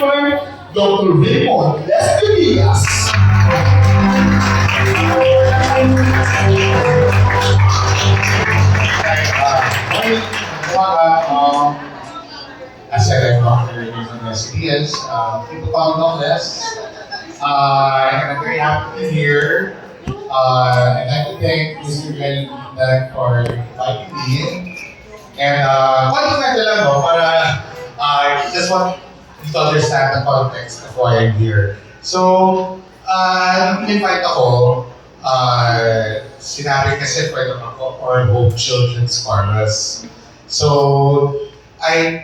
for Dr. Raymond Lescanias. Morning, umaga. As I like Dr. Raymond Lescanias, people call me Doc Les. And I'm very happy to be here. I'd like to thank Mr. Glenn for inviting me in. And konting kwento lang no, para just want you to understand the context of why I'm here. So, nung in-invite ako, sinabi kasi pwede ako or Hope Children's Chorus. So, I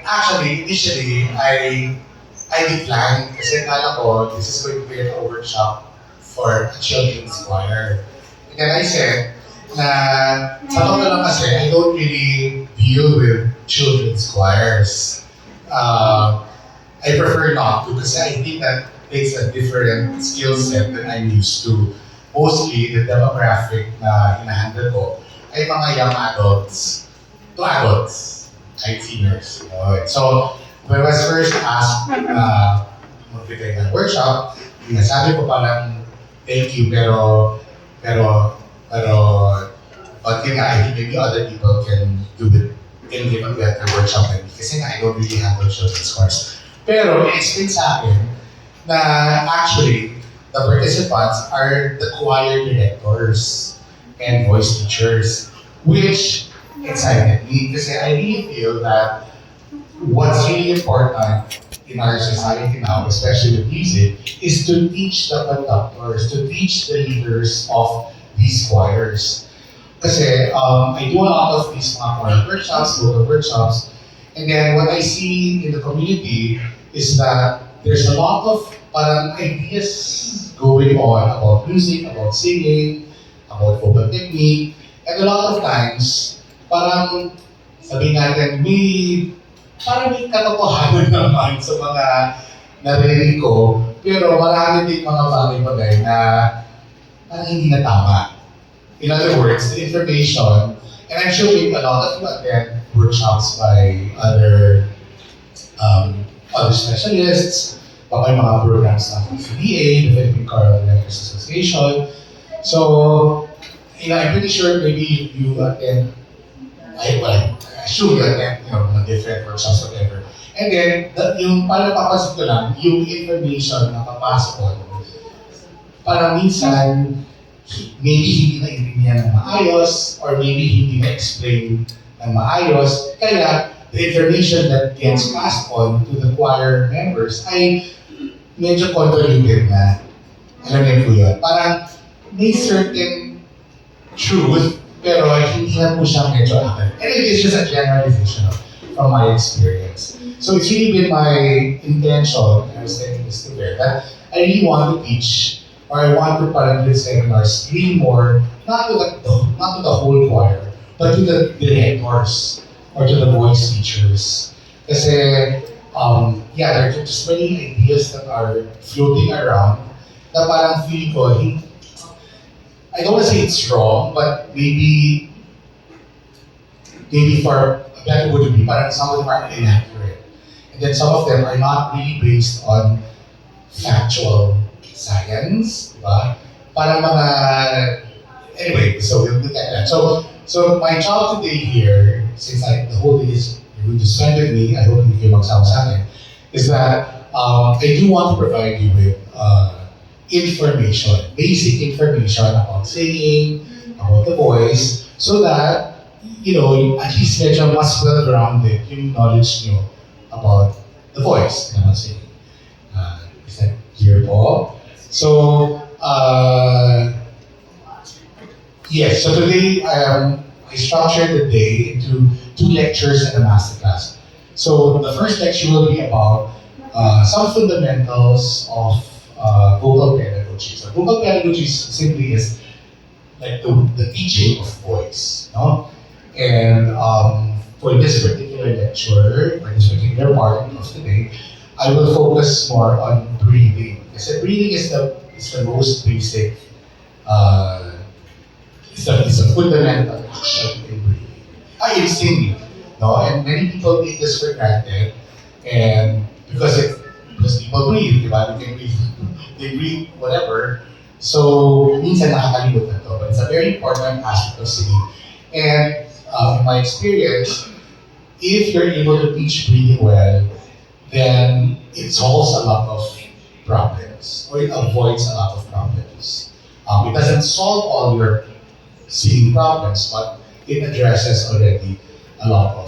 declined kasi akala ko this is going to be a workshop for a children's choir. And then I said, na sa totoo lang kasi, I don't really deal with children's choirs. I prefer not to kasi I think that takes a different skill set than I'm used to. Mostly, the demographic na hinahandle ko ay mga young adults to adults, like seniors. So, when I was first asked magbigay ng workshop, sabi ko parang thank you but yun nga, I think maybe other people can do it, can give a better workshop than me. Kasi nga, I don't really have a children's course. Pero, i-explain sa akin na actually, the participants are the choir directors and voice teachers, which excited me kasi I really feel that what's really important in our society now, especially with music, is to teach the conductors, to teach the leaders of these choirs. Kasi I do a lot of these mga choir workshops, vocal workshops, and then what I see in the community is that there's a lot of parang ideas going on about music, about singing, about vocal technique, and a lot of times, parang sabihin natin, parang may katotohanan naman sa mga narinig ko, pero marami din mga bagay-bagay na parang hindi na tama. In other words, the information, and I'm sure maybe a lot of you attend workshops by other specialists, baka yung mga programs ng PCBA, the Philippine Choral Directors Association. So, I'm pretty sure maybe you attend, I assume you attend, mga different workshops, whatever. And then, yung parang napapansin ko lang, yung information na papasok ko, parang minsan, maybe hindi na-intindihan ng maayos, or maybe hindi na-explain ng maayos. Kaya, the information that gets passed on to the choir members ay medyo convoluted na. Alam niyo po yun? Parang may certain truth, pero hindi na po siya medyo accurate. And it is just a generalization from my experience. So it's really been my intention, I was telling this to Bear, that I really want to teach, or I want to parang do seminars, really more, not to the whole choir, but to the directors, or to the voice teachers. Kasi, there are just many ideas that are floating around na parang feel ko, I don't want to say it's wrong, but maybe for a better word would be, parang some of them are inaccurate. And then some of them are not really based on factual science, diba? Parang mga, anyway, so we'll look at that. So my job today here, since the whole day is you're going to spend with me, I hope hindi kayo magsama sa akin, is that I do want to provide you with information, basic information about singing, about the voice, so that, at least medyo mas well-grounded yung knowledge nyo about the voice na singing. Is that clear po? So, yes, so today I structured the day into 2 lectures and a masterclass. So the first lecture will be about some fundamentals of vocal pedagogy. So vocal pedagogy simply is like the teaching of voice, no? And for this particular lecture, for this particular part of the day, I will focus more on breathing. Kasi breathing is the most basic, it's a fundamental action in breathing. In singing, no? And many people take this for granted, and because people breathe, di ba? They can breathe, they breathe whatever. So, minsan nakakalimutan to, but it's a very important aspect of singing. And in my experience, if you're able to teach breathing well, then it solves a lot of problems, or it avoids a lot of problems. It doesn't solve all your singing problems, but it addresses already a lot of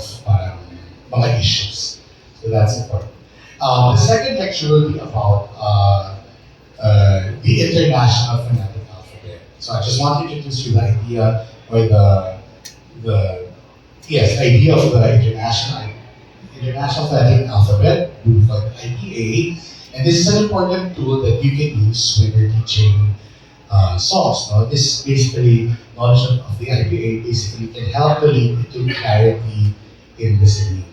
mga issues. So that's important. The second lecture will be about the International Phonetic Alphabet. So I just want to introduce you the idea, or idea of the International Phonetic Alphabet, called IPA. And this is an important tool that you can use when you're teaching songs. No? This basically, knowledge of the IPA basically can help to lead to clarity in listening.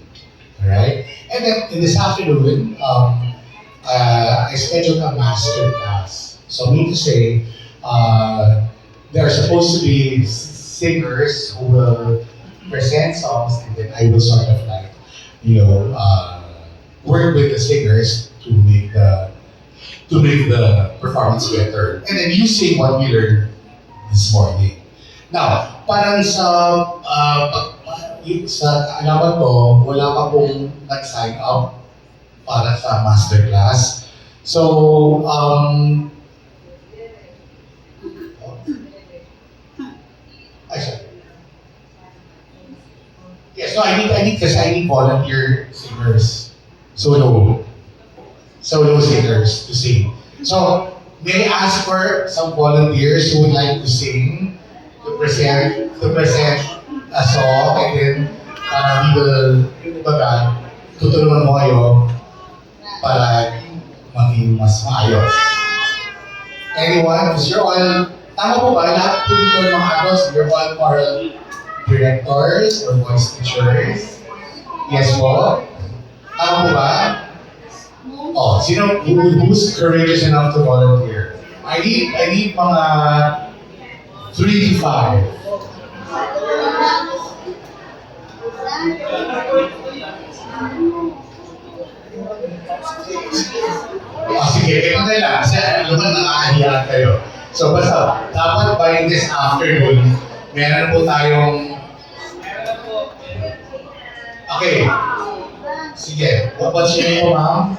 Alright? And then in this afternoon, I scheduled a master class. So mean to say, there are supposed to be singers who will present songs, and then I will sort of like, work with the singers to make the performance better. And then you sing what we learned this morning. Now, parang sa alaman ko, wala pa pong nag-sign up para sa masterclass. So, yes, no, I need volunteer singers, solo singers to sing. So, may I ask for some volunteers who would like to sing, to present a song, and then we will, tutulungan mo kayo para maging mas maayos. Anyone? Because you're all, tama po ba? Lahat po dito ng mga adults, you're all choral directors or voice teachers. Yes po? Tama po ba? Oh, who's courageous enough to volunteer? I need mga 3 to 5. Sige, ito na lang. Kasi alam naman nakakahiya kayo. So basta, dapat by this afternoon, meron po tayong... Okay. Sige, what's your name po, ma'am?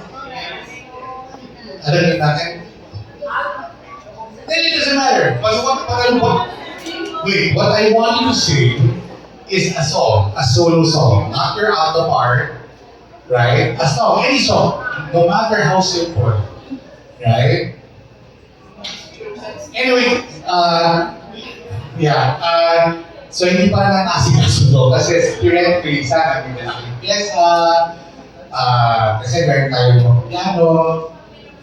Ano rin natin? Then it doesn't matter. Wait, what I want you to sing is a song, a solo song, not your auto part, right? A song, any song, no matter how simple, right? Anyway, so hindi pa natasigaso to kasi theoretically sana may dala kayong pyesa, kasi meron tayong mga piano,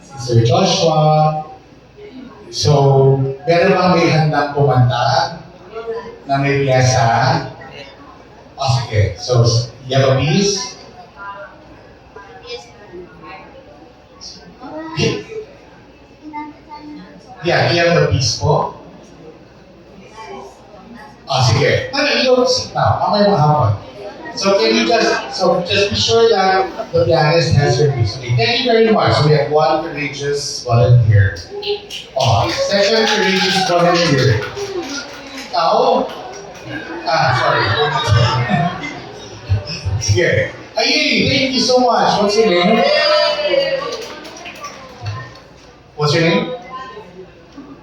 si Sir Joshua. So, meron bang may handang kumanta na may pyesa? Okay, so you have a piece? Yeah, do you have the piece po? Sige. No, you don't sit now. Mamaya mahapon. So can you just be sure that the pianist has your piece. Okay, thank you very much. So we have one courageous volunteer. Second courageous volunteer. Sorry. Sige. Ayay, thank you so much. What's your name? What's your name?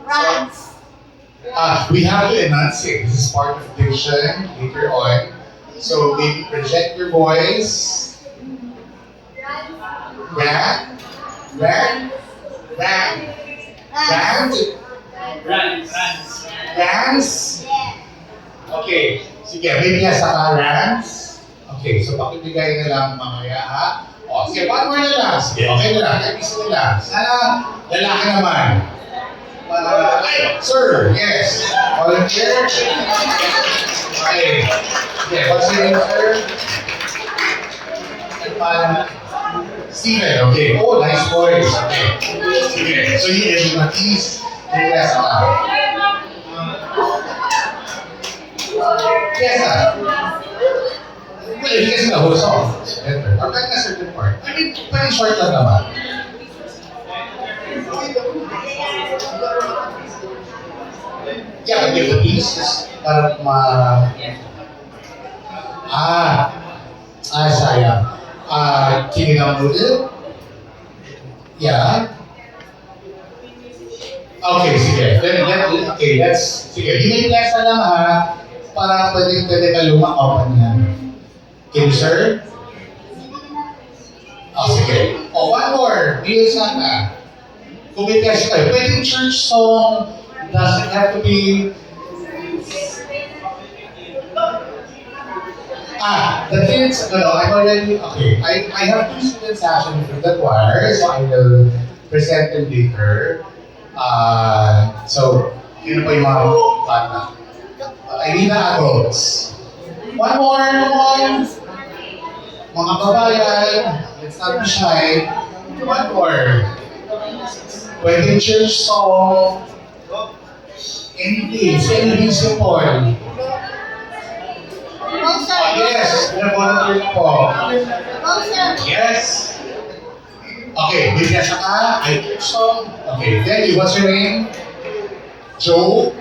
Rans. We have to enunciate. This is part of diction later on. So maybe project your voice. Rand. Okay. Sige, maybe nasa ka, Rans. Okay, so pakibigay na lang mamaya, ha? Sige, one more na lang. Sige, okay na lang. Isa na lang. Sana lalaki naman. Sir, yes. Volunteer. Okay. Yeah, what's your name, sir? Steven, okay. Oh, nice voice. Okay. So you is Matisse. Yes, yes, well, he gets the whole song. It's better. Or like a certain part. I mean, very short lang naman. give the piece, just para sayang. Kinilang noodle? Yeah. Okay, sige. Sige. You may flex na lang para pwede ka lumakaw niyan. Can you serve? Sige. One more. Deal sana. Kung may flex kayo, pwedeng church song, doesn't have to be... The kids, I'm already, okay. I have two students actually from the choir, so I will present them later. So, yun po yung mga bata. I need the adults. One more, come on. Mga babayan, let's not be shy. One more. Pwede church song. Anything simple. Yes, volunteer po. Yes. Okay, bigyan ka. So, okay, thank you. What's your name? Joe?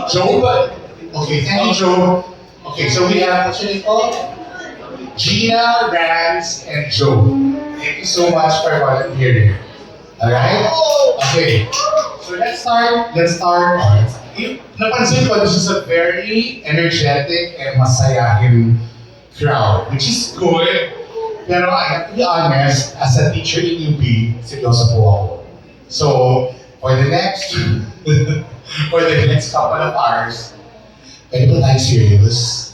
Joe? Okay, thank you, Joe. Okay, so we have, what's your name po? Gina, Rance, and Joe. Thank you so much for volunteering. Alright? Okay. So let's start. Napansin ko, this is a very energetic and masayahin crowd, which is good. Pero I have to be honest, as a teacher in UP, seryoso po ako. So, for the next couple of hours, pwede po tayo serious.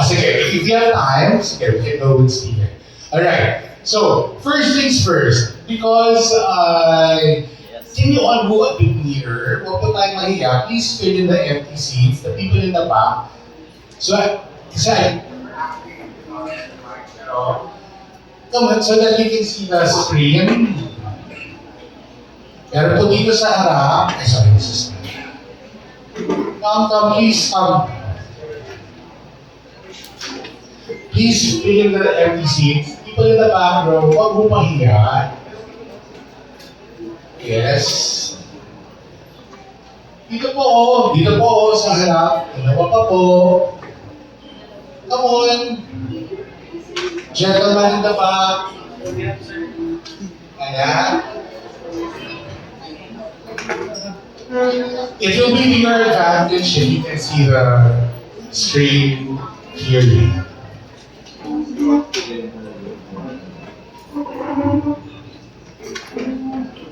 Sige, if you have time, sige, we can go with Steven. Alright, so, first things first, because can you all go a bit nearer? Huwag po tayo mahiya. Please fill in the empty seats, the people in the back. So come on, so that you can see the screen. Pero po dito sa harap, sorry, this is please, please fill in the empty seats. People in the back row, huwag mo mahiya. Yes. Dito po, sa harap. Dalawa pa po. Come on. Gentleman in the back. Ayan. It will be to your advantage if you can see the screen clearly.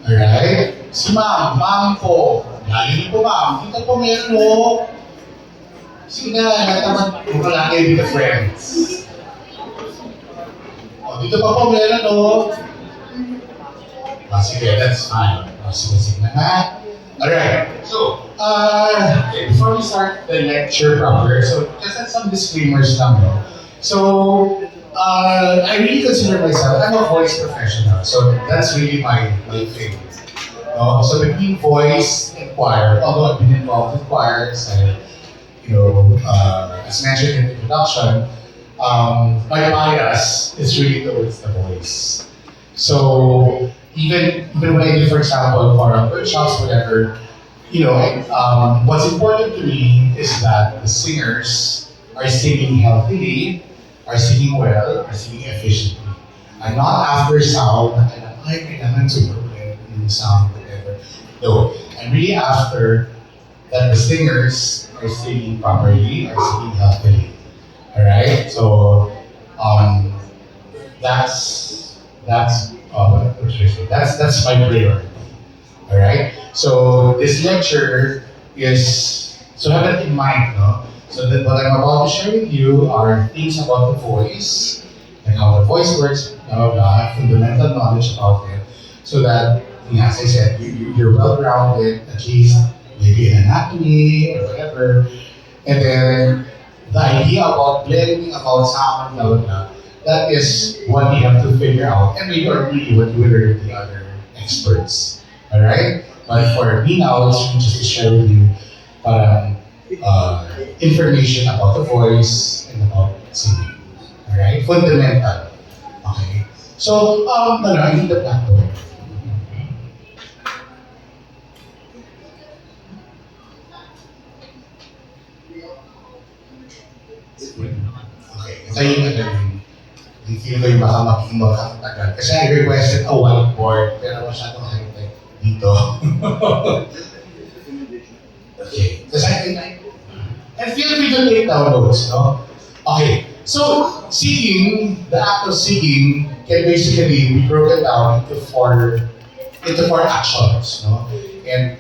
Alright? Si ma'am po. Lagi po ma'am. Dito po meron mo. Sige na, nataman po lang kayo with the friends. Dito pa po meron o. Sige, that's fine. Sige na nga. Alright, so, before we start the lecture proper, so just some disclaimers lang, no? So, I really consider myself, I'm a voice professional, so that's really my thing. No? So between voice and choir, although I've been involved with choirs, and as mentioned in the introduction, my bias is really towards the voice. So even when I do, for example, for workshops, whatever, what's important to me is that the singers are singing healthily, are singing well, are singing efficiently. I'm not after sound, I kailangan super well in sound, whatever. No, I'm really after that the singers are singing properly, are singing healthily. Alright? So, that's my priority. Alright? So, this lecture is, so have that in mind, no? So that what I'm about to share with you are things about the voice, and how the voice works, blah, blah, blah, fundamental knowledge about it, so that, as I said, you're well-rounded, at least maybe in anatomy or whatever, and then the idea about blending, about sound, blah, blah, blah, that is what you have to figure out, and maybe or really what you will learn with the other experts. Alright? But for me now, it's just to share with you information about the voice and about singing. Alright? Fundamental. Okay? So, I need the blackboard. Kaya yung ano yung feel ko yung baka maging makakatagal. Kasi I requested a whiteboard, pero masyadong high-tech dito. Okay. Kasi and feel free to take down notes, no? Okay. So, singing, the act of singing can basically be broken down into four actions, no? And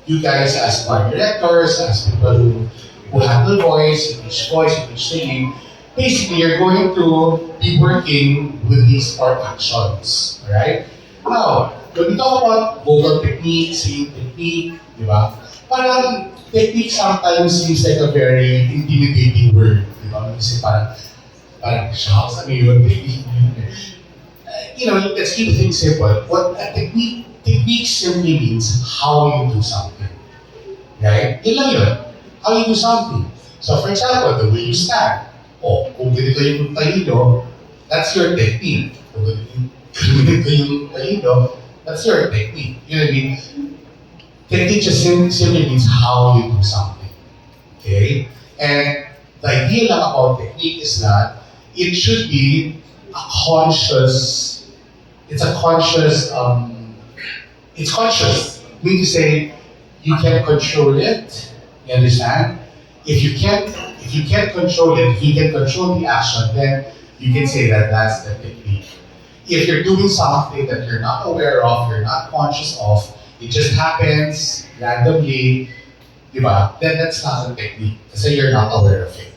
you guys as choir directors, as people who handle voice, in each singing, basically you're going to be working with these four actions, alright? Now, when we talk about vocal technique, singing technique, di ba? Parang technique sometimes seems like a very intimidating word, di ba? Kasi parang shucks, ano yun, technique. You know, let's keep things simple. What a technique simply means how you do something. Right? Yun lang yun. How you do something. So for example, the way you stand. Kung ganito yung tayo, that's your technique. Kung ganito yung tayo, that's your technique. You know what I mean? Technique just simply means how you do something. Okay? And the idea lang about technique is that it should be a conscious, it's conscious. Meaning to say, you can control it, you understand? If you can't control it, if you can control the action, then you can say that that's the technique. If you're doing something that you're not aware of, you're not conscious of, it just happens randomly, diba? Then that's not a technique, kasi you're not aware of it.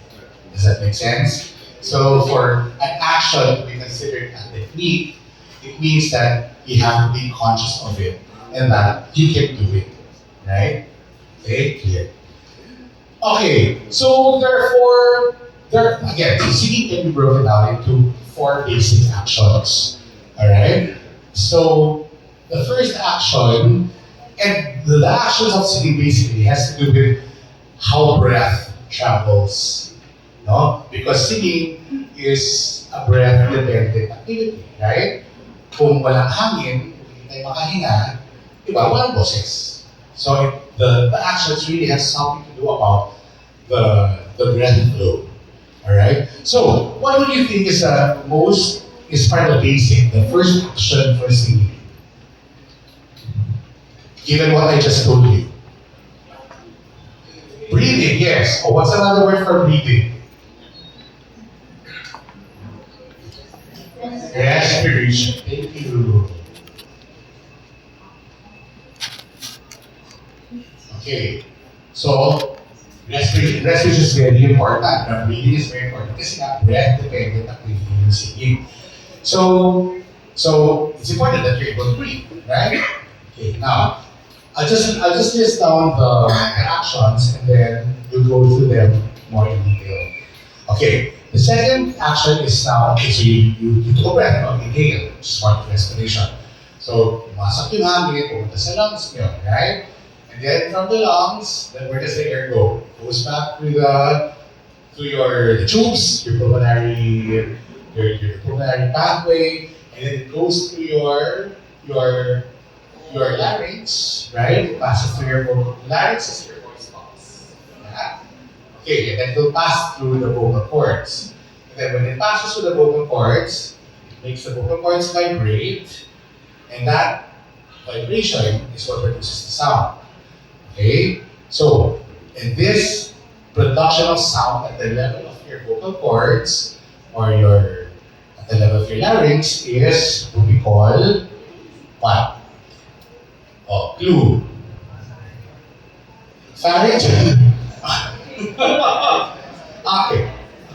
Does that make sense? So for an action to be considered a technique, it means that you have to be conscious of it and that you can do it, right? Okay, clear. Okay, so again, singing can be broken down into four basic actions. Alright? So the first action, and the actions of singing basically has to do with how breath travels. No? Because singing is a breath-dependent activity, right? Kung walang hangin, kung hindi tayo makahinga, di ba, walang boses. So the actions really has something to do about the breath flow. Alright? So, what would you think is part of basic, the first action for singing? Given what I just told you. Breathing, yes. Or what's another word for breathing? Respiration. Thank you. Okay. So, respiration is very important. Breathing is very important kasi nga breath-dependent activity yung singing. So it's important that you're able to breathe, right? Okay, now, I'll just list down the actions and then we'll go through them more in detail. Okay, the second action is now, okay, so you took a breath, no? Inhale, which is part of respiration. So, pumasok yung hangin, pumunta sa lungs nyo, right? And then from the lungs, then where does the air go? It goes back to the tubes, your pulmonary pathway, and then it goes through your larynx, right? It passes through your larynx is your voice box. Yeah? Okay, and then it will pass through the vocal cords. And then when it passes through the vocal cords, it makes the vocal cords vibrate, and that vibration is what produces the sound. Okay? So, in this production of sound at the level of your vocal cords or at the level of your larynx is what we call what? Clue. Pharynx.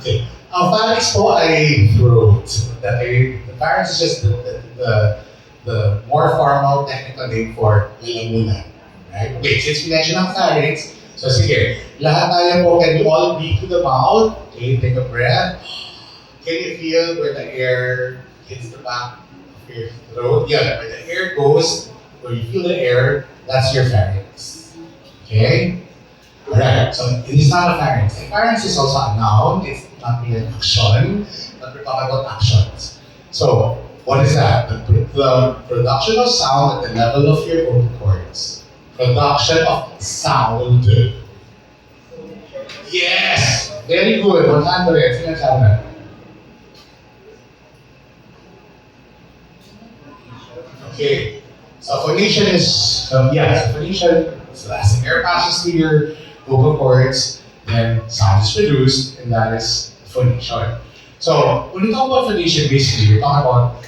Okay. Ang pharynx po ay throat. The pharynx is just the more formal technical name for lalamunan. Right? Okay, since we mentioned ang pharynx, so sige, lahat tayo po, can you all breathe through the mouth? Okay, take a breath. Can you feel where the air hits the back of your throat? Yeah, where the air goes, where you feel the air, that's your pharynx. Okay? Alright, so it is not a pharynx. A pharynx is also a noun, it's not really an action, but we're talking about actions. So, what is that? The production of sound at the level of your vocal cords. Production of sound. Yes! Very good. 100. Sino sabi na? Okay. So phonation is, phonation, so as the air passes through your vocal cords, then sound is produced, and that is phonation. So when you talk about phonation, basically, you're talking about,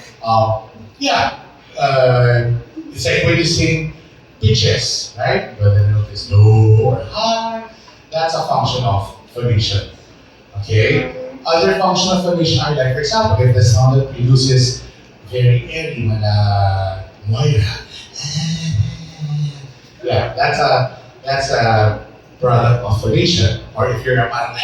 it's like when you sing pitches, right? Whether the note is low or high, that's a function of phonation. Okay? Other function of phonation are like, for example, if the sound that produces very airy, mala, moira. Yeah, that's a product of phonation. Or if you're a parang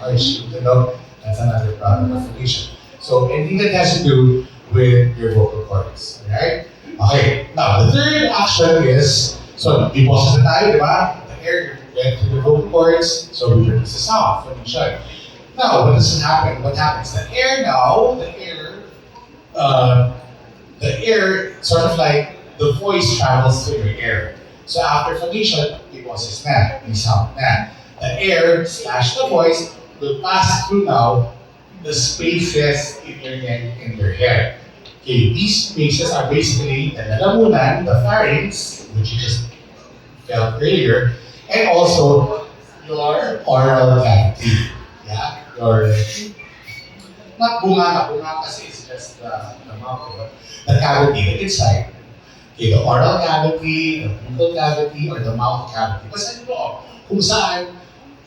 harsh, you know, that's another product of phonation. So anything that has to do with your vocal cords, right? Okay, now the third action is, so i-boses na tayo, di ba? The air went through the vocal cords, so we produce the sound, phonation. Now, what does happen? What happens? The air, sort of like the voice travels through your air. So after phonation, i-boses na, may sound na. The air slash the voice will pass through now the spaces in your neck and your head. Okay, these spaces are basically the lalamunan, the pharynx, which you just felt earlier, and also your oral cavity. Yeah, your not bunga kasi it's just the mouth, but the cavity, the inside. Okay, the oral cavity, the buccal cavity, or the mouth cavity. Basta ito, kung saan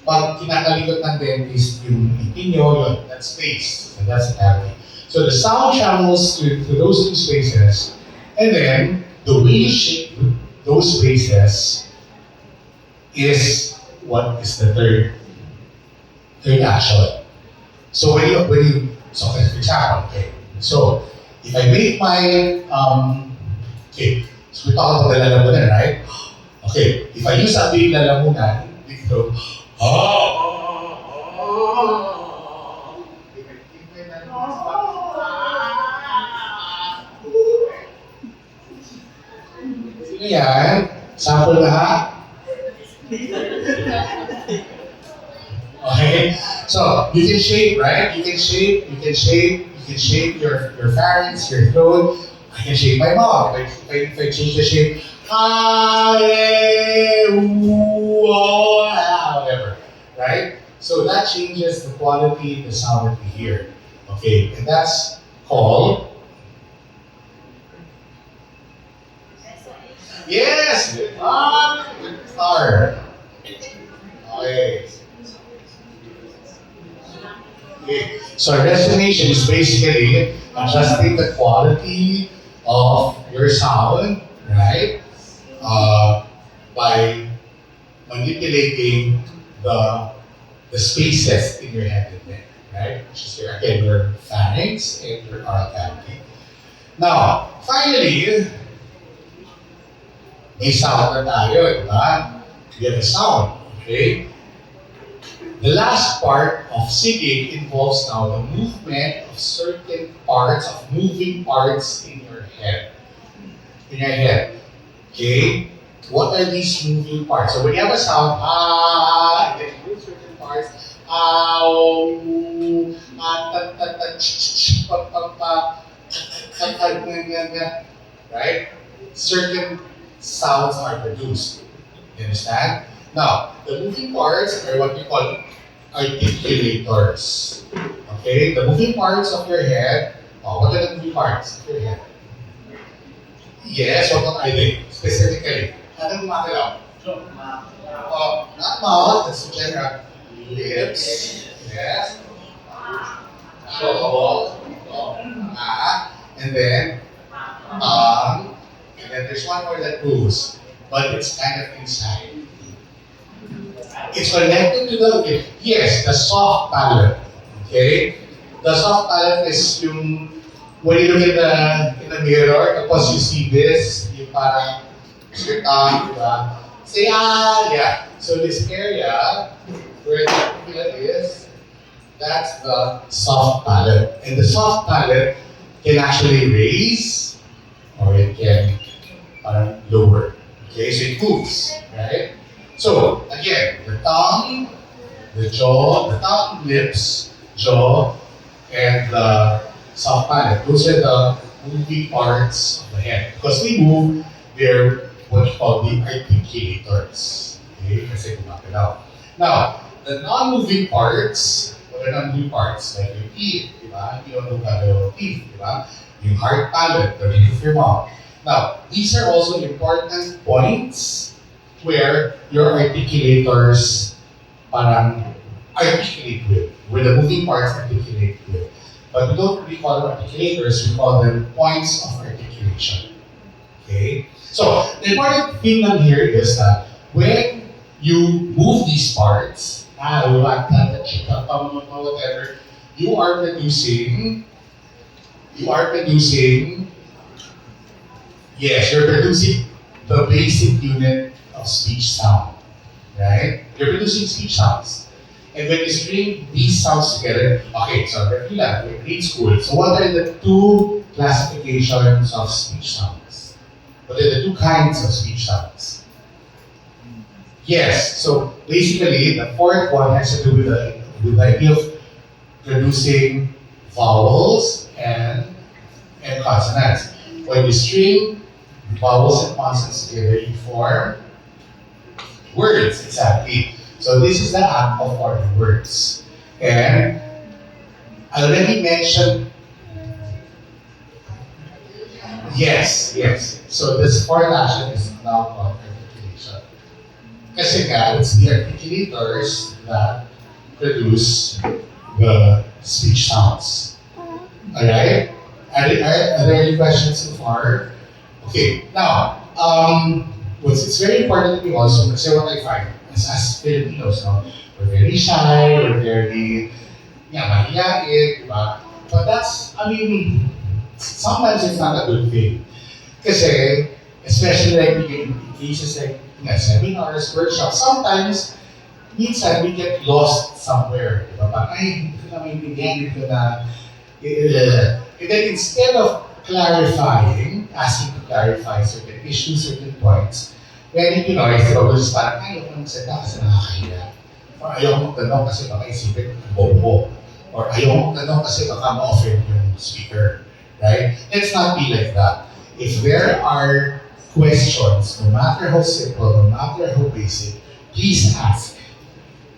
pag kinakalikot ng dentist yung ngipin nyo, yun, that space, and that's the cavity. So the sound travels through those two spaces, and then the way you shape those spaces is what is the third action. So so for example, okay, so if I make my, so we talk about the lalamunan, right? Okay, if I use a big lalamunan, dito, sino yan? Sample na ha? Okay, so you can shape, right? You can shape your pharynx, your throat. I can shape my mouth. If I change the shape, whatever, right? So that changes the quality of the sound that we hear. Okay, and that's called. Yes! Star. Okay. Okay. So resonation is basically adjusting the quality of your sound, right? By manipulating the spaces in your head and neck, right? Which is your pharynx and your oral cavity. Now, finally, may sound na tayo, di ba? We have a sound, okay? The last part of singing involves now the movement of certain parts, of moving parts in your head. Okay? What are these moving parts? So when you have a sound, and then you move certain parts, right? Certain sounds are produced. You understand? Now, the moving parts are what we call articulators. Okay? The moving parts of your head, what are the moving parts of your head? Yes, what are they? Specifically. Anong makalaw? Not mouth, that's general. Lips, yes. Jaw, and then and then there's one more that moves, but it's kind of inside. It's connected to the soft palate. Okay? The soft palate is yung, when you look in the mirror, tapos you see this, yung parang, your tongue, diba? Say, yeah. So this area, where the pupilla is, that's the soft palate. And the soft palate can actually raise, or it can lower. Okay, so it moves, right? So, again, the tongue, the jaw, the tongue, lips, jaw, and the soft palate. Those are the moving parts of the head. Because they move, they're what you call the articulators. Okay? Kasi gumagalaw. Now, the non-moving parts, what are non-moving parts? Like your teeth, di ba? Hindi naman gumagalaw yung teeth, di ba? Yung hard palate, the roof of your mouth. Now, these are also important points where your articulators parang articulate with, where the moving parts articulate with. But we don't really call them articulators, we call them points of articulation. Okay? So, the important thing lang here is that when you move these parts, whatever, you are producing, yes, you're producing the basic unit of speech sound, right? You're producing speech sounds. And when you string these sounds together, okay, so we're grade school. So what are the two classifications of speech sounds? What are the two kinds of speech sounds? Yes, so basically the fourth one has to do with the idea of producing vowels and consonants. When you string vowels and consonants together, you form words, exactly. So this is the act of forming words. And I already mentioned, yes. So this fourth action is now called articulation. Kasi nga, it's the articulators that produce the speech sounds. Alright? Are there any questions so far? Okay, now, it's very important to me also, kasi what I find as Filipinos, no, we're very shy, we're very, mahihain, diba? But that's, sometimes it's not a good thing. Kasi, especially like in cases like seminars, workshops, sometimes, minsan we get lost somewhere, diba? Parang, hindi ko na maintindihan, hindi ko na, and then instead of clarifying, asking to clarify certain issues, certain points, when instead of just parang, ayaw ko magsalita kasi nakakahiya. Or ayaw ko magtanong kasi baka isipin ang bobo. Or ayaw ko magtanong kasi baka ma-offend yung speaker. Right? Let's not be like that. If there are questions, no matter how simple, no matter how basic, please ask.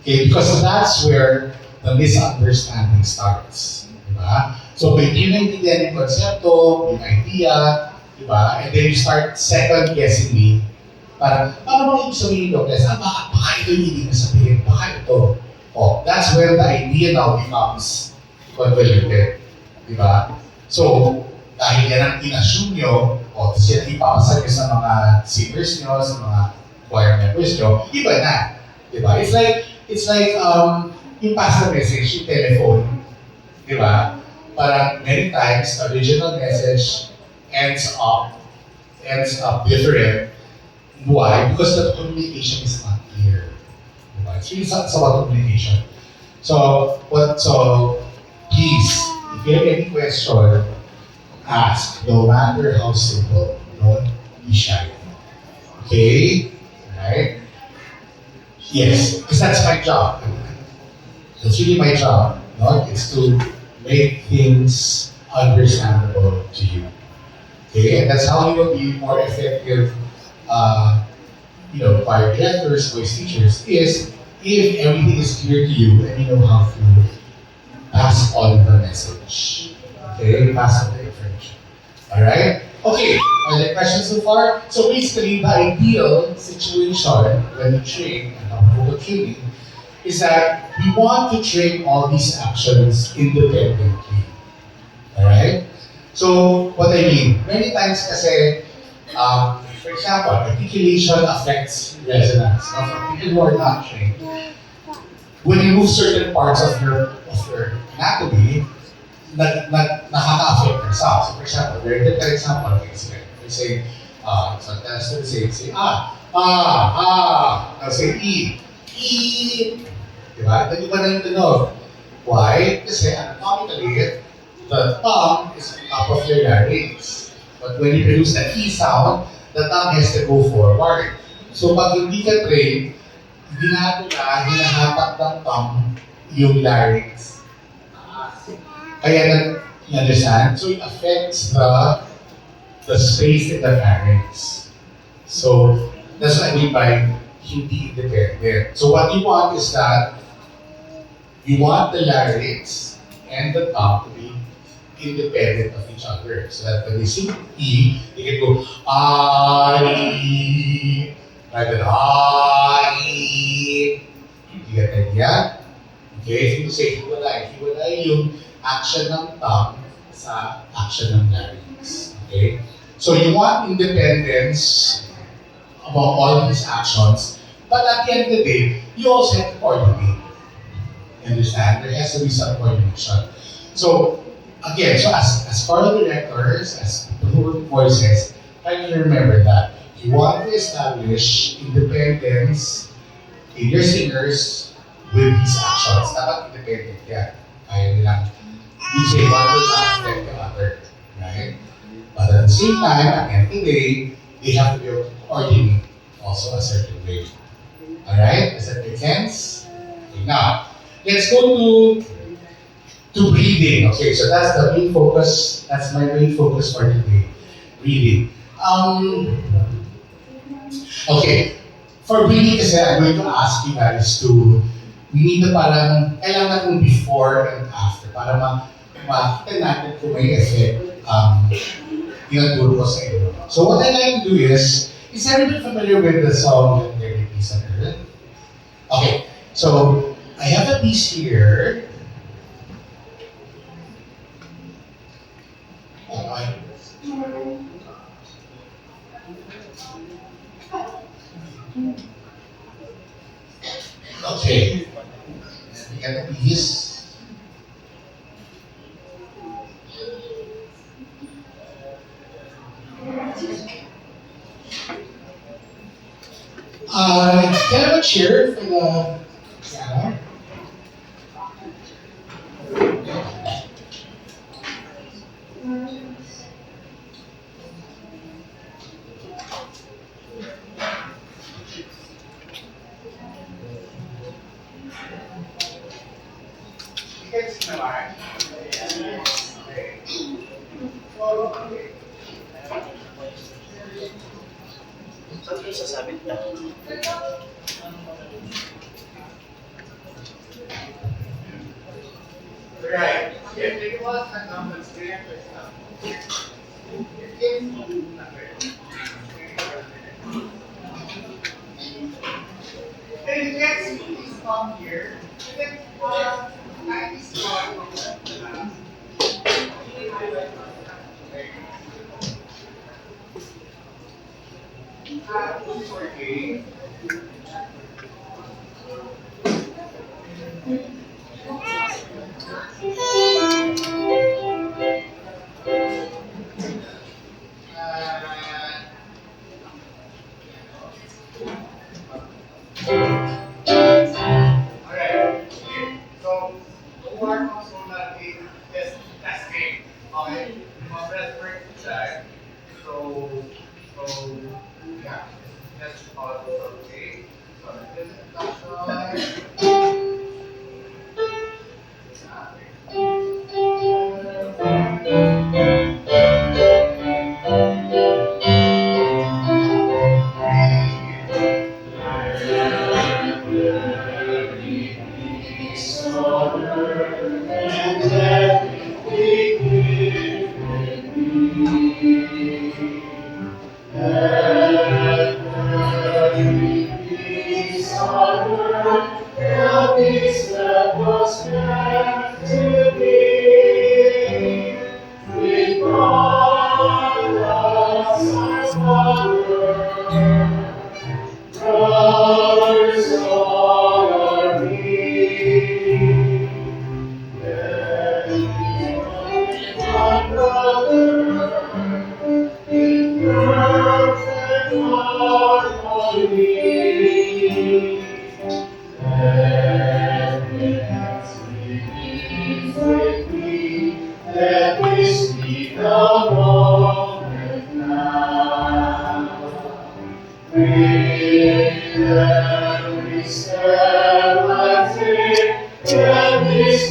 Okay? Because that's where the misunderstanding starts. Diba? So, pag hindi naintindihan yung konsepto, yung idea, diba? And then you start second-guessing me. Parang, paano mo ibig sabihin ito? Baka ito yung ibig na sabihin. Baka ito. Oh, that's where the idea now becomes convoluted. Diba? So, dahil yan ang in-assume nyo, tapos yan ipapasa nyo sa mga singers nyo, sa mga choir members nyo, iba na. Diba? It's like, yung pass the message, yung telephone. Diba? Parang many times, the original message ends up different. Why? Because the communication is not clear. Diba? It's really about communication. So please, if you have any question, ask, no matter how simple. Don't be shy. Okay? Alright? Yes, because that's my job. That's really my job. No? It's to make things understandable to you. Okay? And that's how you will be more effective choir directors, voice teachers, is if everything is clear to you and you know how to pass on the message. Okay? Pass on the information. Alright? Okay, are there questions so far? So basically, the ideal situation when you train and approval training is that we want to train all these actions independently. Alright? So, what I mean, many times kasi, for example, articulation affects resonance. Now, for people who are not trained, when you move certain parts of your anatomy, nakaka-affect your sound. So, for example, very typical example, we say, sometimes we say, now say, E. Diba? Nag-iba na yung tunog. Why? Kasi anatomically, the tongue is on top of your larynx. But when you produce the E sound, the tongue has to go forward. So pag hindi ka trained, hindi nga hinahatak ng tongue yung larynx. Kaya you understand? So it affects the space in the larynx. So that's what I mean by hindi independent. So what you want is that you want the larynx and the tongue to be independent of each other. So that when they sing E, they can go I, rather than I. You get the idea? Okay, if you say hiwalay yung action ng tongue sa action ng larynx. Okay? So you want independence about all these actions, but at the end of the day, you also have to coordinate. You understand? There has to be some coordination. So, again, so as choral directors, as people who work with voices, try to remember that you want to establish independence in your singers with these actions. Dapat independent yan. Kaya nilang, you say one will not affect the other. Right? But at the same time, at the end of the day, they have to be able to coordinate also a certain way. Alright? Does that make sense? Okay, now, let's go to breathing. Okay, so that's the main focus. That's my main focus for today. Breathing. Okay, for breathing kasi I'm going to ask you guys to, we need na parang, kailangan natin before and after para makita natin kung may effect tinaturo ko sa inyo. So what I like to do is everybody familiar with the song Let There Be Peace on Earth? Okay, so I have a piece here. Okay, let me get a piece. Can I have a cheer for the piano? You can see my line. Okay. Okay. Saan yung sasabit na? Right. If it was a number three, then you can see this song here. Then, I this one. Okay. Alright, okay. So, one also that is just testing. Okay, my breath work inside. So, yeah, just all okay. So, this is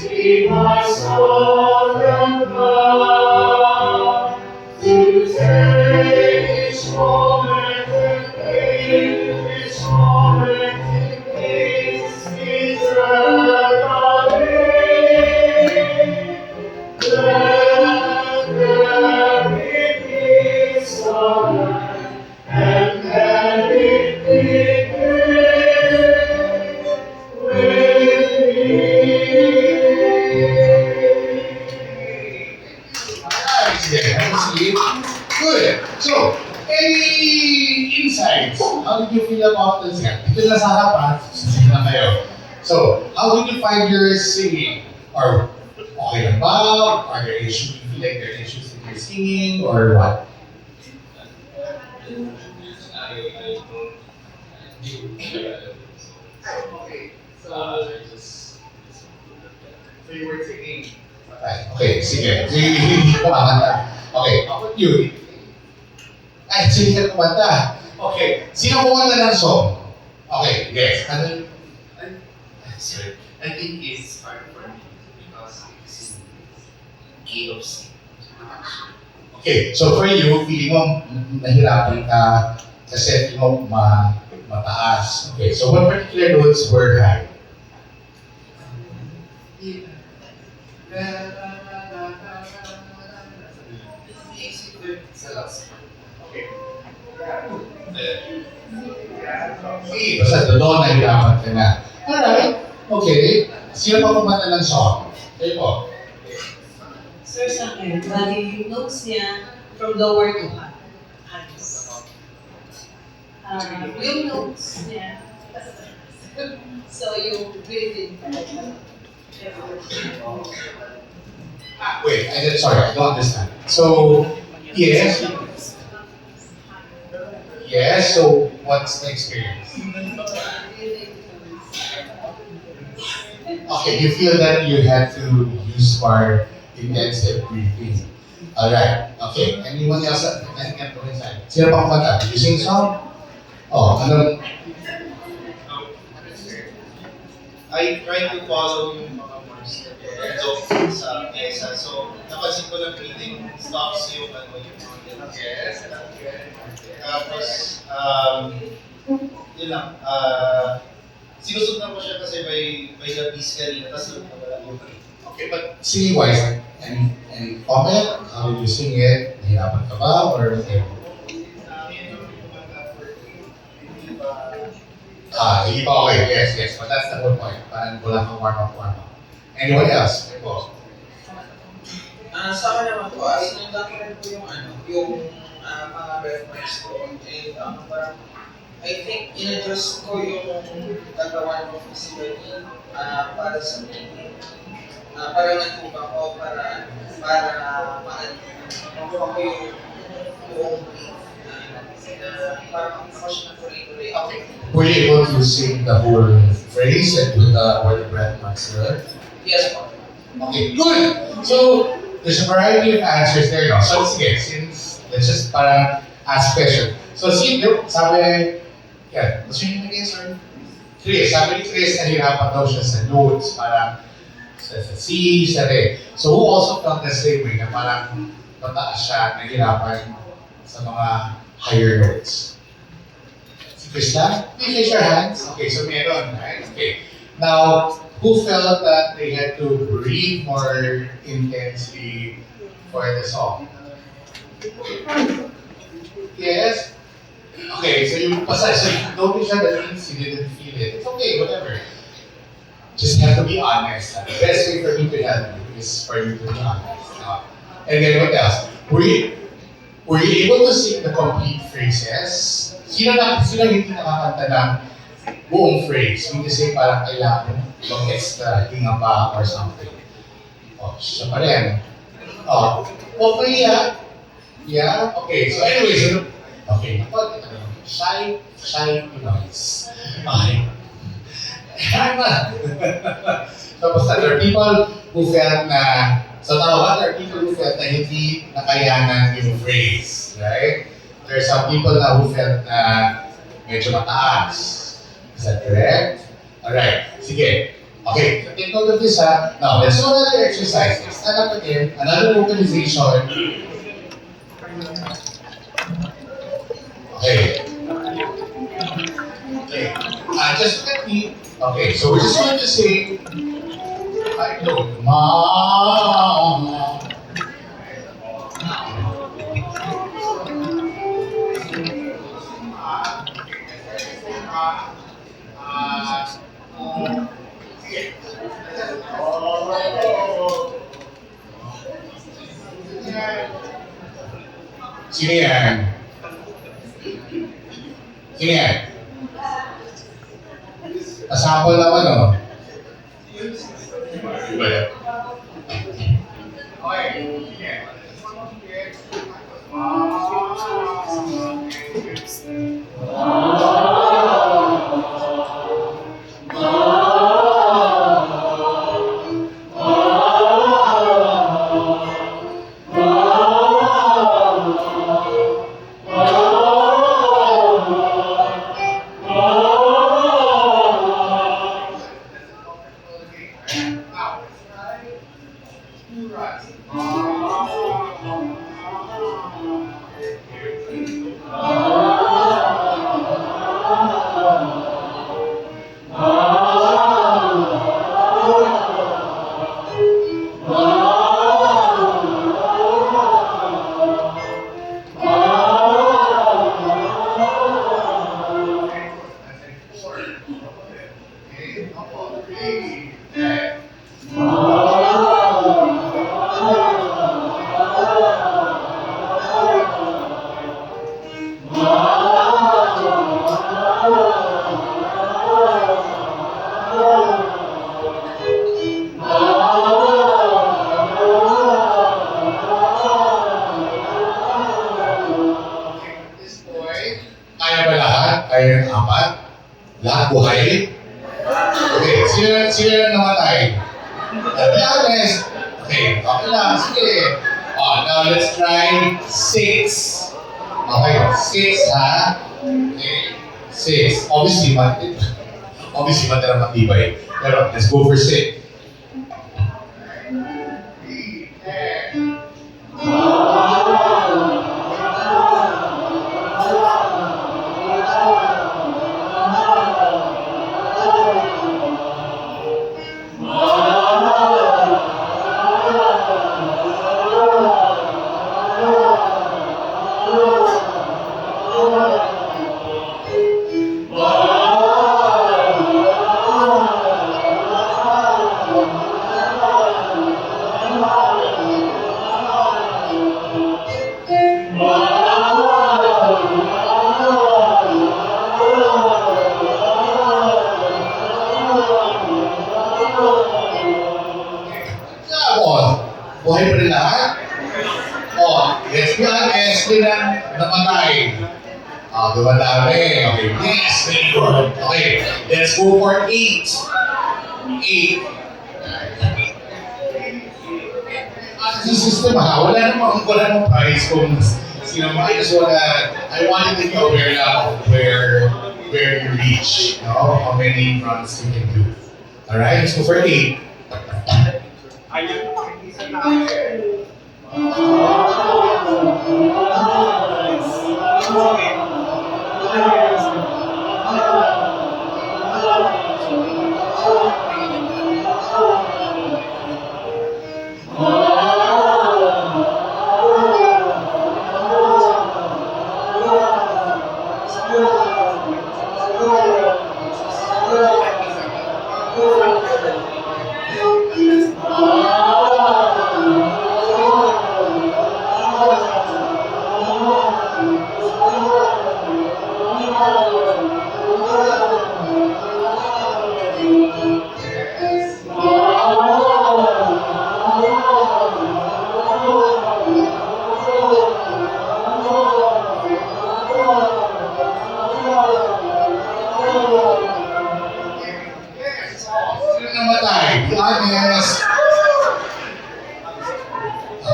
be my sovereign God, to take each moment and make each moment in peace eternally. Let there be peace on earth, and let it begin with me. Alright, yeah, see. Good. So, any insights? How did you feel about this? Dito na sa harapan, sige na kayo. So, how did you find your singing? Or okay lang ba? Are there issues? Do you feel like there are issues in your singing? Or what? So you were singing. Okay, sige. Hindi ko kumanta. Okay, how about you? Ay, sige ka kumanta. Okay, sino kumanta ng song? Okay, yes. Ano? Sorry. I think it's hard for me because it's in key of C. Okay, so for you, feeling mo nahirapan ka kasi feeling mo mataas. Okay, so what particular notes were high? Okay. Okay, basta doon nahirapan ka na. Alright, okay. Sino pa kumanta ng song? Kayo po. Sir, sa akin, bali yung notes niya from lower to highest. Yung notes niya, so yung breathing talaga. Wait, sorry, I don't understand. So, yes. Yes, so what's the experience? Okay, you feel that you had to use more intensive breathing. Alright, okay. Anyone else? Sino pang kumanta? Did you sing song? Oh, ano? I try to follow yung mga words sa pyesa. So, napansin ko na breathing stops yung ano yung Yes. Tapos, yun lang. Sinusundan ko siya kasi may na-piece kanina, tapos nawala yung breath. Okay, but singing wise, any comment? How did you sing it? Nahirapan ka ba? Or whatever? Hindi pa okay. Yes. But that's the whole point. Parang wala kang warm up. Anyone else? Ito po. Sa akin naman po, sinundan ko rin po yung mga reference ko. And parang, I think, in-adjust ko yung gagawa ko physically para sa meeting. Para nagkuha ko, para makuha ko yung buong beat. Parang ako siya na tuloy-tuloy. Okay. Were you able to sing the whole phrase and with where the breath marks there? Yes po. Okay, good. So there's a variety of answers there. No? So sige, since let's just parang ask question. So sabi, yeah, what's your name again, sir? Chris. Sabi ni Chris, nahirapan daw siya sa notes, parang sa C, sa D. So who also felt the same way, na parang mataas siya, nahirapan sa mga higher notes? Si Chris lang? Please raise your hands. Okay, so meron, right? Okay. Now, who felt that they had to breathe more intensely for the song? Yes? Okay, so you don't be sure that means you didn't feel it. It's okay, whatever. Just have to be honest. The best way for me to help you is for you to be honest. And then what else? Were you able to sing the complete phrases? Sino hindi nakakanta ng buong phrase? Hindi say parang kailangan ng extra hinga pa or something. Oh, siya pa rin. Oh, okay, yeah. Yeah? Okay, so anyways, okay, shy noise. Okay. Tapos there are people who felt na, so tawag, there are people who felt na hindi nakayanan yung phrase, right? There are some people na who felt na medyo mataas. Is that correct? Alright, sige. Okay, take note of this ha. Now, let's do another exercise. Stand up again, another vocalization. Okay. Okay. Just let me. Okay, so we're just going to say, I know, Ma. Sino yan? Sino yan? Pasample naman, oh. Iba yan. Okay, sige. Kaya ba lahat? Kaya yung apat? Lahat buhay? Okay, sino na namatay? Be honest. Okay, okay lang. Sige. Oh, now let's try 6. Okay, 6 ha? Okay, 6. Obviously, matira matibay. Pero let's go for 6. Buhay pa rin lahat? Oh, let's be honest, hindi na namatay. Dumadami. Okay, yes, very good. Okay, let's go for 8. 8. Sa system ha, wala namang prize kung sino mo. I wanted to be aware lang of where you reach, no? How many fronts you can do. Alright, let's go for 8.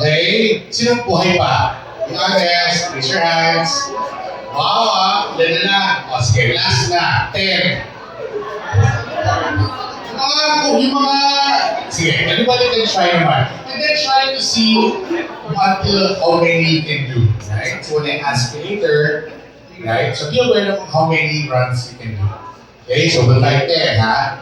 Okay? Sinong buhay pa? Be honest, raise your hands. Wow, ilan na? O sige, last na. 10. Yung mga, sige, everybody can try naman. And then try to see until how many you can do, right? So when I ask you later, right? So be aware of how many runs you can do. Okay, so we'll try 10, ha?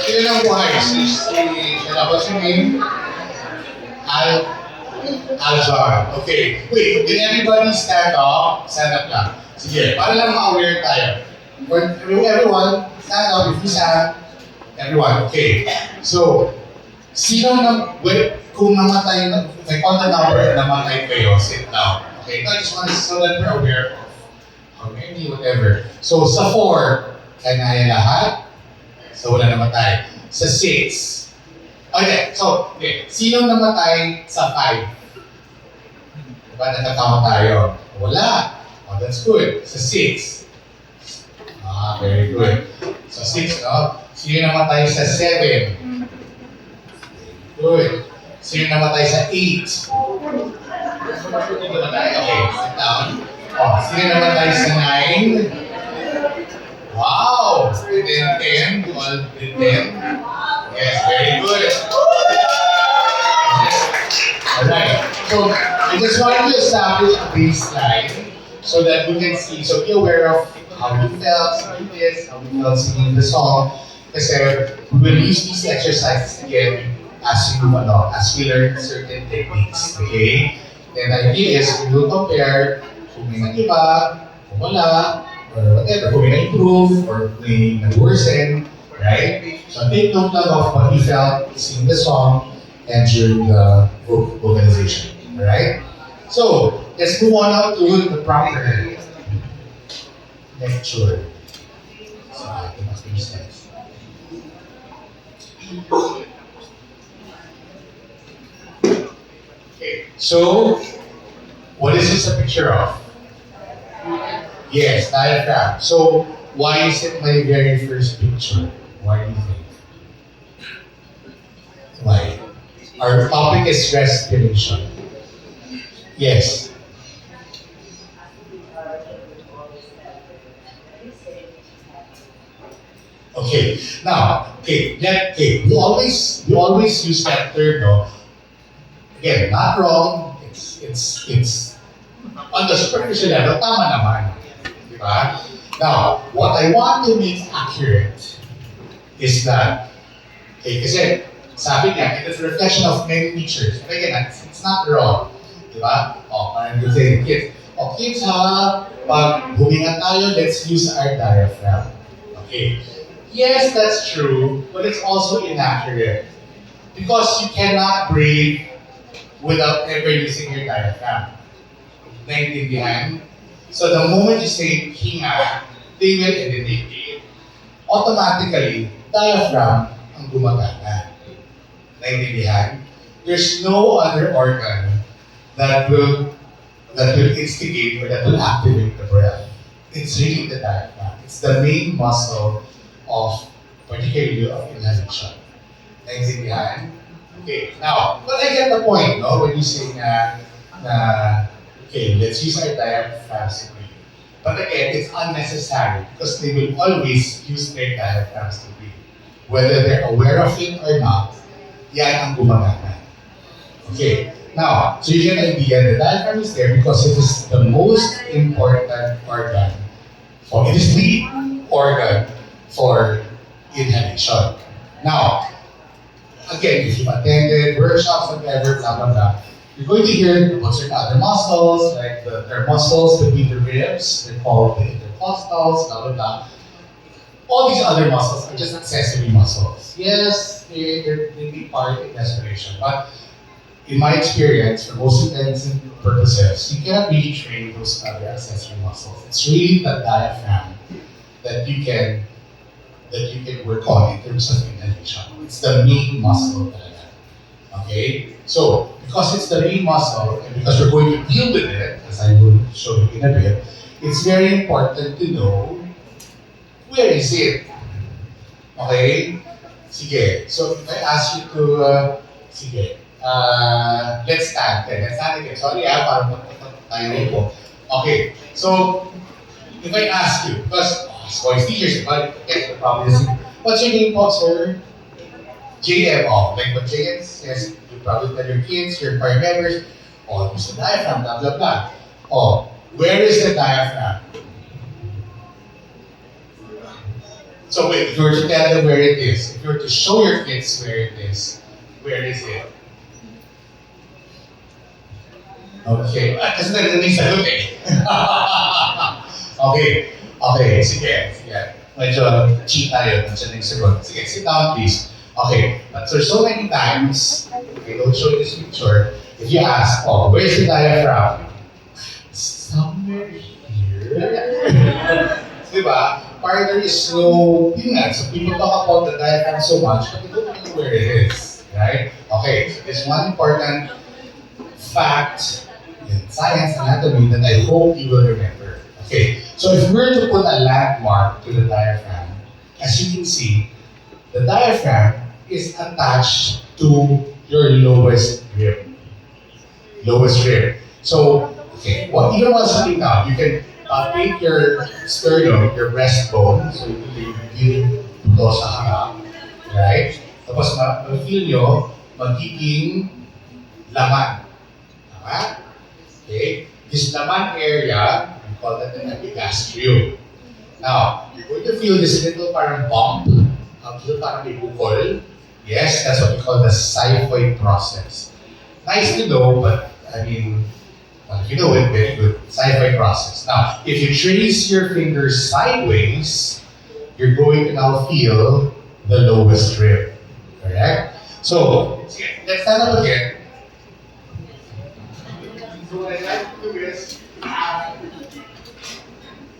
Sino ng buhay? What's your name? Aljar. Okay. Wait, did everybody stand up? Stand up lang. Sige, para lang ma-aware tayo. For everyone, stand up if you stand. Everyone, okay. So, sino kung namatay na, like on the number, namatay kayo, sit down. Okay, I just want to so that we're aware of how many, whatever. So, sa 4, kanaya lahat. So, wala namatay. Sa 6, okay, so, okay, sino namatay sa 5? Diba, nakakama tayo? Wala. Oh, that's good. Sa 6. Very good. So 6, no? Sino namatay sa 7? Good. Sino namatay sa 8? Sino namatay? Okay, sit down. Oh, sino namatay sa 9? Wow! And then 10. You all did 10. Yes, very good. Alright. So, I just wanted to establish a baseline so that we can see, so be aware of how you felt singing this, how you felt singing the song. Kasi we will use these exercises again as we move along, as we learn certain techniques. Okay? And the idea is we will compare kung may nag-iba, kung wala, or whatever, kung may na-improve, or may nag-worsen, right? So take note lang of what you felt singing the song and during the vocalization. Alright? So, let's move on now to the proper lecture. So, ito mas business. Okay, so, what is this a picture of? Yes, diaphragm. So, why is it my very first picture? Why do you think? Why? Our topic is respiration. Yes. Okay. Now, we always use that term, no? Again, not wrong. It's on the superficial level, tama naman. Diba? Now, what I want to make accurate is that, kasi sabi niya, it is a reflection of many teachers. And again, it's not wrong. Diba? Parang you say, kids, kids ha, pag huminga tayo, let's use our diaphragm. Okay. Yes, that's true, but it's also inaccurate. Because you cannot breathe without ever using your diaphragm. Naintindihan? So the moment you say hinga, they will and then they breathe. Automatically, diaphragm ang gumagana. Naintindihan? There's no other organ that will instigate or that will activate the breath. It's really the diaphragm. It's the main muscle of, particularly of inhalation. Naintindihan? Okay, now, but I get the point, no? When you say okay, let's use our diaphragms to breathe. But again, it's unnecessary because they will always use their diaphragms to breathe. Whether they're aware of it or not, yan ang gumagana. Okay. Now, so you get the idea, the diaphragm is there because it is the most important organ, or it is the organ for inhalation. Now, again, if you've attended workshops, whatever, blah, blah, blah, you're going to hear about certain other muscles, like there are muscles between the ribs, they're called the intercostals, blah, blah, blah. All these other muscles are just accessory muscles. Yes, they be part in respiration, but in my experience, for most intents and purposes, you cannot really train those other accessory muscles. It's really the diaphragm that you can work on in terms of inhalation. It's the main muscle talaga. Okay? So, because it's the main muscle, and because we're going to deal with it, as I will show you in a bit, it's very important to know where is it. Okay? Sige. So, if I ask you to, let's stand. Okay, let's stand again. Sorry, parang tayo po. Okay, so, if I ask you, because voice teachers, but yes, probably listening. What's your name po, sir? JM. Oh, like what JM says, you probably tell your kids, your choir members, oh, use the diaphragm, blah, blah, blah. Oh, where is the diaphragm? So wait, if you were to tell them where it is, if you were to show your kids where it is it? Okay, kasi narinig sagot eh. Okay, sige. Medyo cheat tayo, nandiyan yung sagot. Sige, sit down please. Okay, but so many times, okay, don't show this picture, if you ask, oh, where's the diaphragm? Somewhere here. Diba? Parang there is no, yun nga, so people talk about the diaphragm so much, but they don't know where it is, right? Okay, so there's one important fact in science anatomy that I hope you will remember. Okay, so if we're to put a landmark to the diaphragm, as you can see, the diaphragm is attached to your lowest rib. So, okay, well, even while sitting down, you can take your sternum, your breastbone, so you can ito sa harap, right? Tapos ma-feel nyo, magiging laman. Tama? Okay? This laman area, we call that an epigastrium. Now, you're going to feel this little parang bump, little parang may bukol. Yes, that's what we call the xiphoid process. Nice to know, but I mean, well, if you know it, very good. Xiphoid process. Now, if you trace your fingers sideways, you're going to now feel the lowest rib. Correct? So, let's stand up again. So what I like to do is,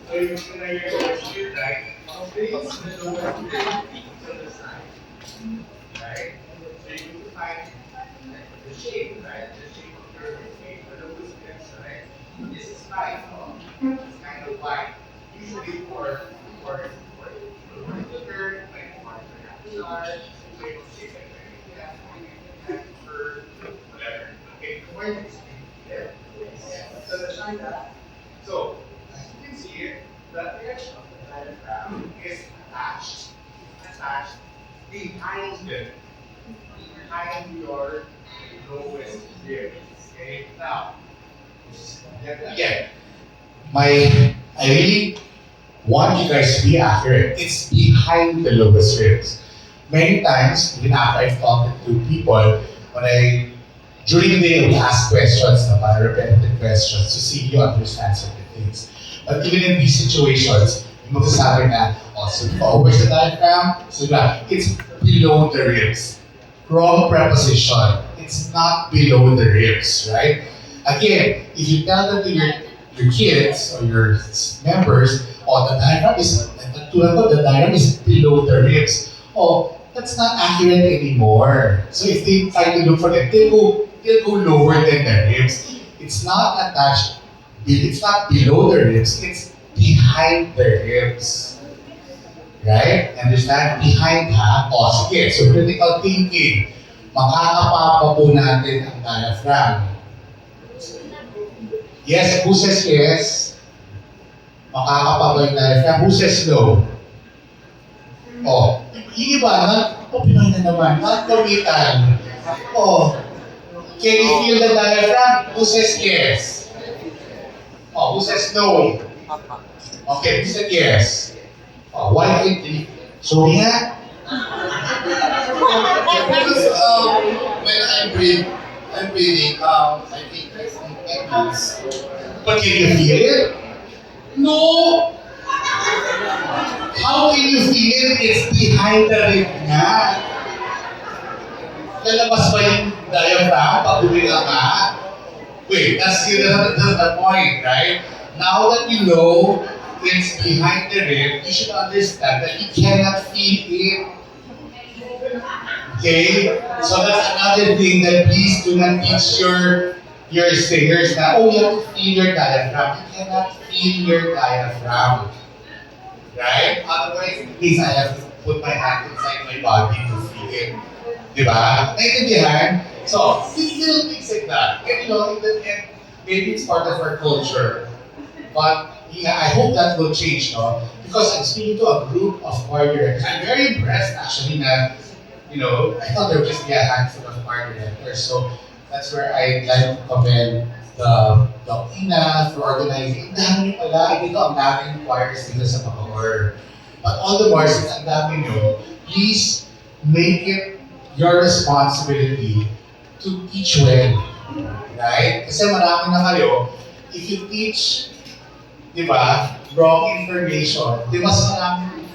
so you're gonna hear the here, right? Face the lowest rib to the side. Right? So you can find the shape, right? The shape of your face, the lowest rib, right? This is fine, no? It's kind of wide. Usually for liver, like for capsular, so you will see that for whatever. Okay, the word is there. So the China. So as you can see here, the edge of the diaphragm is attached behind your lowest rib. Okay, now again, I really want you guys to be accurate. It's behind the lowest ribs. Many times, even after I've talked to people, during the day, I would ask questions, repetitive questions, to see if you understand certain things. But even in these situations, you magsasabi na, so where's the diaphragm? So it's below the ribs. Wrong preposition. It's not below the ribs, right? Again, if you tell that to your kids or your members, the diaphragm is below the ribs. Oh, that's not accurate anymore. So if they try to look for it, they'll go lower than the ribs. It's not attached, it's not below the ribs, it's behind the ribs. Right? Understand? Behind ha? Sige. So critical thinking. Makakapapa po natin ang diaphragm. Yes, who says yes? Makakapapa yung diaphragm. Who says no? Yung iba na, Pinoy na na naman, non-committal. Oh, can you feel the diaphragm? Who says yes? Oh, who says no? Okay, who said yes? Oh, why can't you? So yeah. Because when I'm breathing, I think it means But can you feel it? No! How can you feel it? It's behind the rib nga. Lalabas ba yung diaphragm pag huminga ka? Wait, that's the point, right? Now that you know it's behind the rib, you should understand that you cannot feel it. Okay? So that's another thing that please do not teach your singers na, oh, you have to feel your diaphragm. You cannot feel your diaphragm. Right? Otherwise, please, I have to put my hand inside my body to feel it. Diba? Naintindihan? So, little things like that. And you know, and maybe it's part of our culture. But yeah, I hope that will change, no? Because I'm speaking to a group of choir directors. I'm very impressed actually na, you know, I thought there would just be a handful of choir directors. So that's where I'd like to commend the INA for organizing. Ang dami pala, hindi ko ang daming choirs dito sa Bacoor. But all the more, since ang dami nyo, please make it your responsibility to teach well. Right? Kasi marami na kayo, if you teach, di ba, wrong information, di mas maraming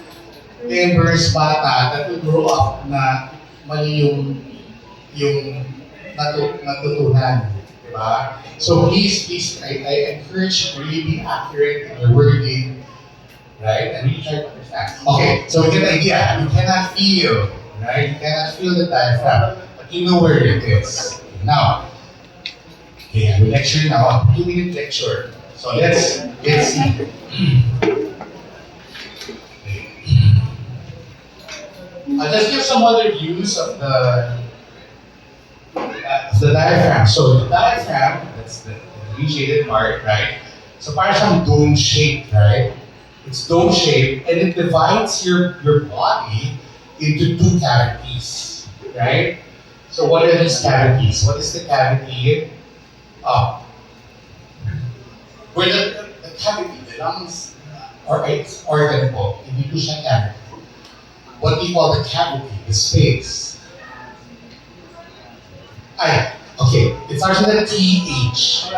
members, bata, that will grow up na mali yung natutunan. Di ba? So please, I encourage you to really be accurate in your wording, right? And really try to understand. Okay, so we get the idea. You cannot feel, right? You cannot feel the diaphragm, but you know where it is. Now, okay, I will lecture now, a 2-minute lecture. So let's see. I'll just give some other views of the diaphragm. So the diaphragm, that's the abbreviated part, right? So para siyang dome shape, right? It's dome shaped and it divides your body into 2 cavities, right? So what are these cavities? What is the cavity? Where the cavity belongs, or it's organ po, hindi po siya cavity. What we call the cavity, the space. Okay, it starts with a TH.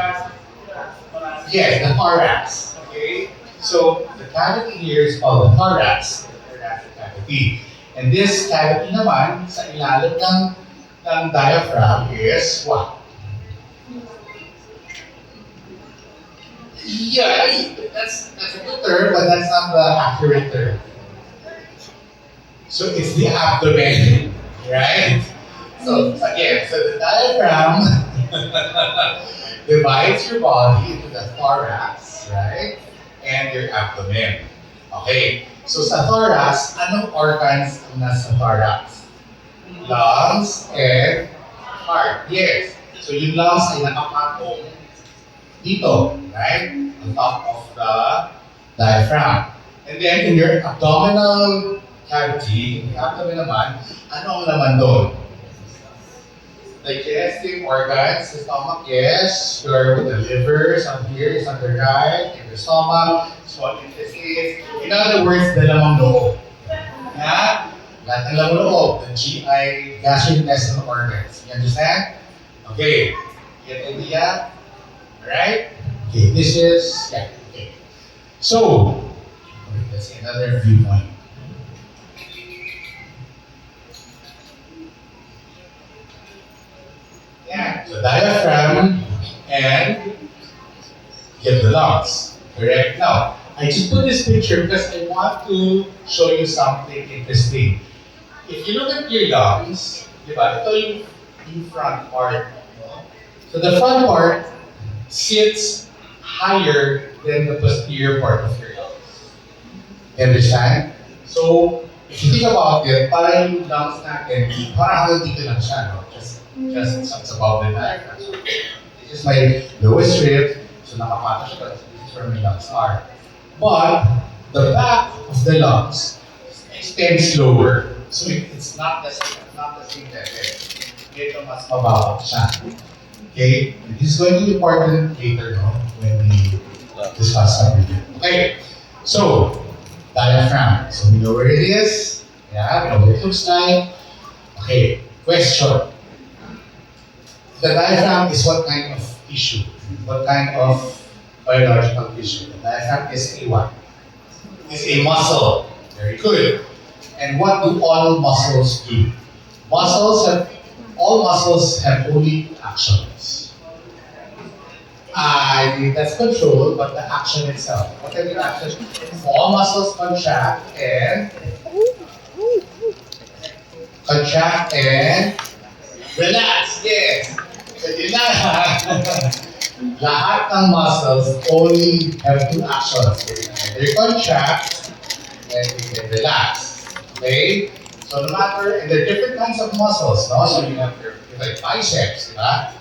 Yes, the thorax. Okay, so the cavity here is called the thorax, the thoracic cavity. And this cavity naman, sa ilalim ng diaphragm is what? Yeah, that's a good term, but that's not the accurate term. So it's the abdomen, right? So again, so the diaphragm divides your body into the thorax, right? And your abdomen. Okay, so sa thorax, anong organs ang nasa thorax? Lungs and heart. Yes. So yung lungs ay nakapatong dito, right? On top of the diaphragm. And then in your abdominal cavity, the abdomen naman, ano ang laman doon? Digestive organs, the stomach, yes. Your the liver, some here is on the right, in the stomach, small intestines. In other words, the lamang loob. Yeah? Lahat ng lamang loob, the GI, gastrointestinal organs. You understand? Okay. Get the idea? Alright? Okay, this is, yeah, okay. So, let's see another viewpoint. Yeah, the diaphragm and get the lungs. Correct? Now, I just put this picture because I want to show you something interesting. If you look at your lungs, di ba, ito yung front part. No? So the front part sits higher than the posterior part of your lungs. You understand? So, if you think about it, parang yung lungs natin, parang hanggang dito lang siya, no? Just above the diaphragm. So, this is my lowest rib, so nakapata siya, but this is where my lungs are. But, the back of the lungs extends lower. So it's not necessarily not the same level. Ito mas mababa siya. Okay? And this is going to be important later, no? When we discuss something. Okay. So, diaphragm. So we know where it is. Yeah, we know what it looks like. Okay. Question. The diaphragm is what kind of tissue? What kind of biological tissue? The diaphragm is a what? Is a muscle. Very good. And what do all muscles do? All muscles have only actions. That's control, but the action itself. What are the actions? All muscles contract and relax. Yes. Lahat ng muscles only have two actions. They contract and they can relax. Okay? So no matter, and there are different kinds of muscles, no? So you have your like biceps, diba?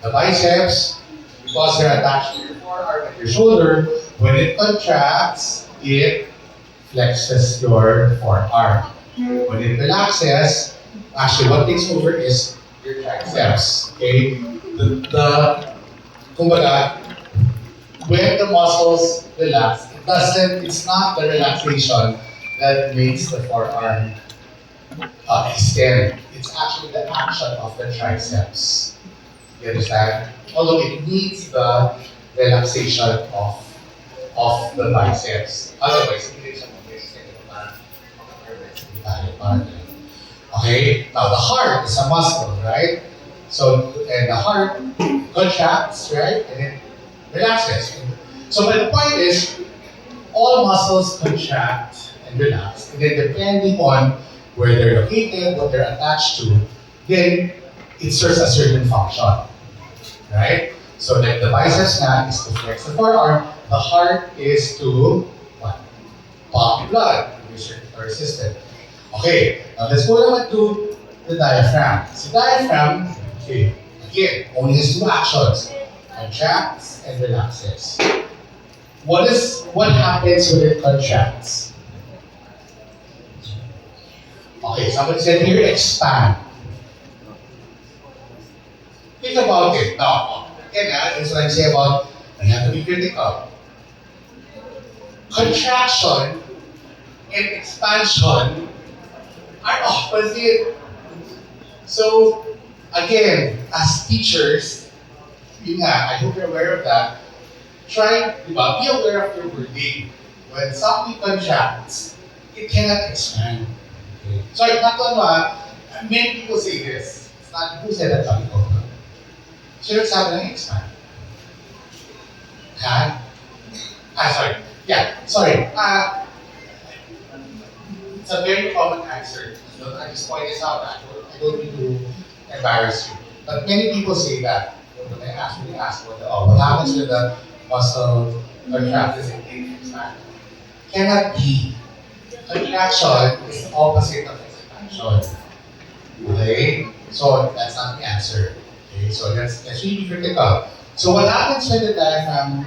The biceps, because they're attached to your forearm and your shoulder, when it contracts, it flexes your forearm. When it relaxes, actually what takes over is your triceps. Okay? Kumbaga, when the muscles relax, it's not the relaxation that makes the forearm extend. It's actually the action of the triceps. You understand? Although it needs the relaxation of the biceps. Otherwise, hindi siya mag-extend. Okay? Now, the heart is a muscle, right? So, and the heart contracts, right? And it relaxes. So, but the point is, all muscles contract and relax. And then depending on where they're located, what they're attached to, then it serves a certain function. Right? So like the biceps now is to flex the forearm, the heart is to what? Pump blood in your circulatory system. Okay, now let's go naman to the diaphragm. So diaphragm, okay, again, only has two actions. Contracts and relaxes. What happens when it contracts? Okay, somebody said here, expand. Think about it. Now, again, that's what I'm saying about, you have to be critical. Contraction and expansion are opposite. So, again, as teachers, yun nga, I hope you're aware of that. Be aware of your wording. When something contracts, it cannot expand. Okay. Sorry, not to many people say this. It's not who said that, sabi ko. Sino sabi ng expand? Ha? Sorry. Yeah, sorry. It's a very common answer. So I just point this out. I don't need to embarrass you. But many people say that. When I ask what happens with the muscle contracts and expand. Cannot be. Contraction is the opposite of expansion. Okay? So that's not the answer. Okay? So that's really critical. So what happens when the diaphragm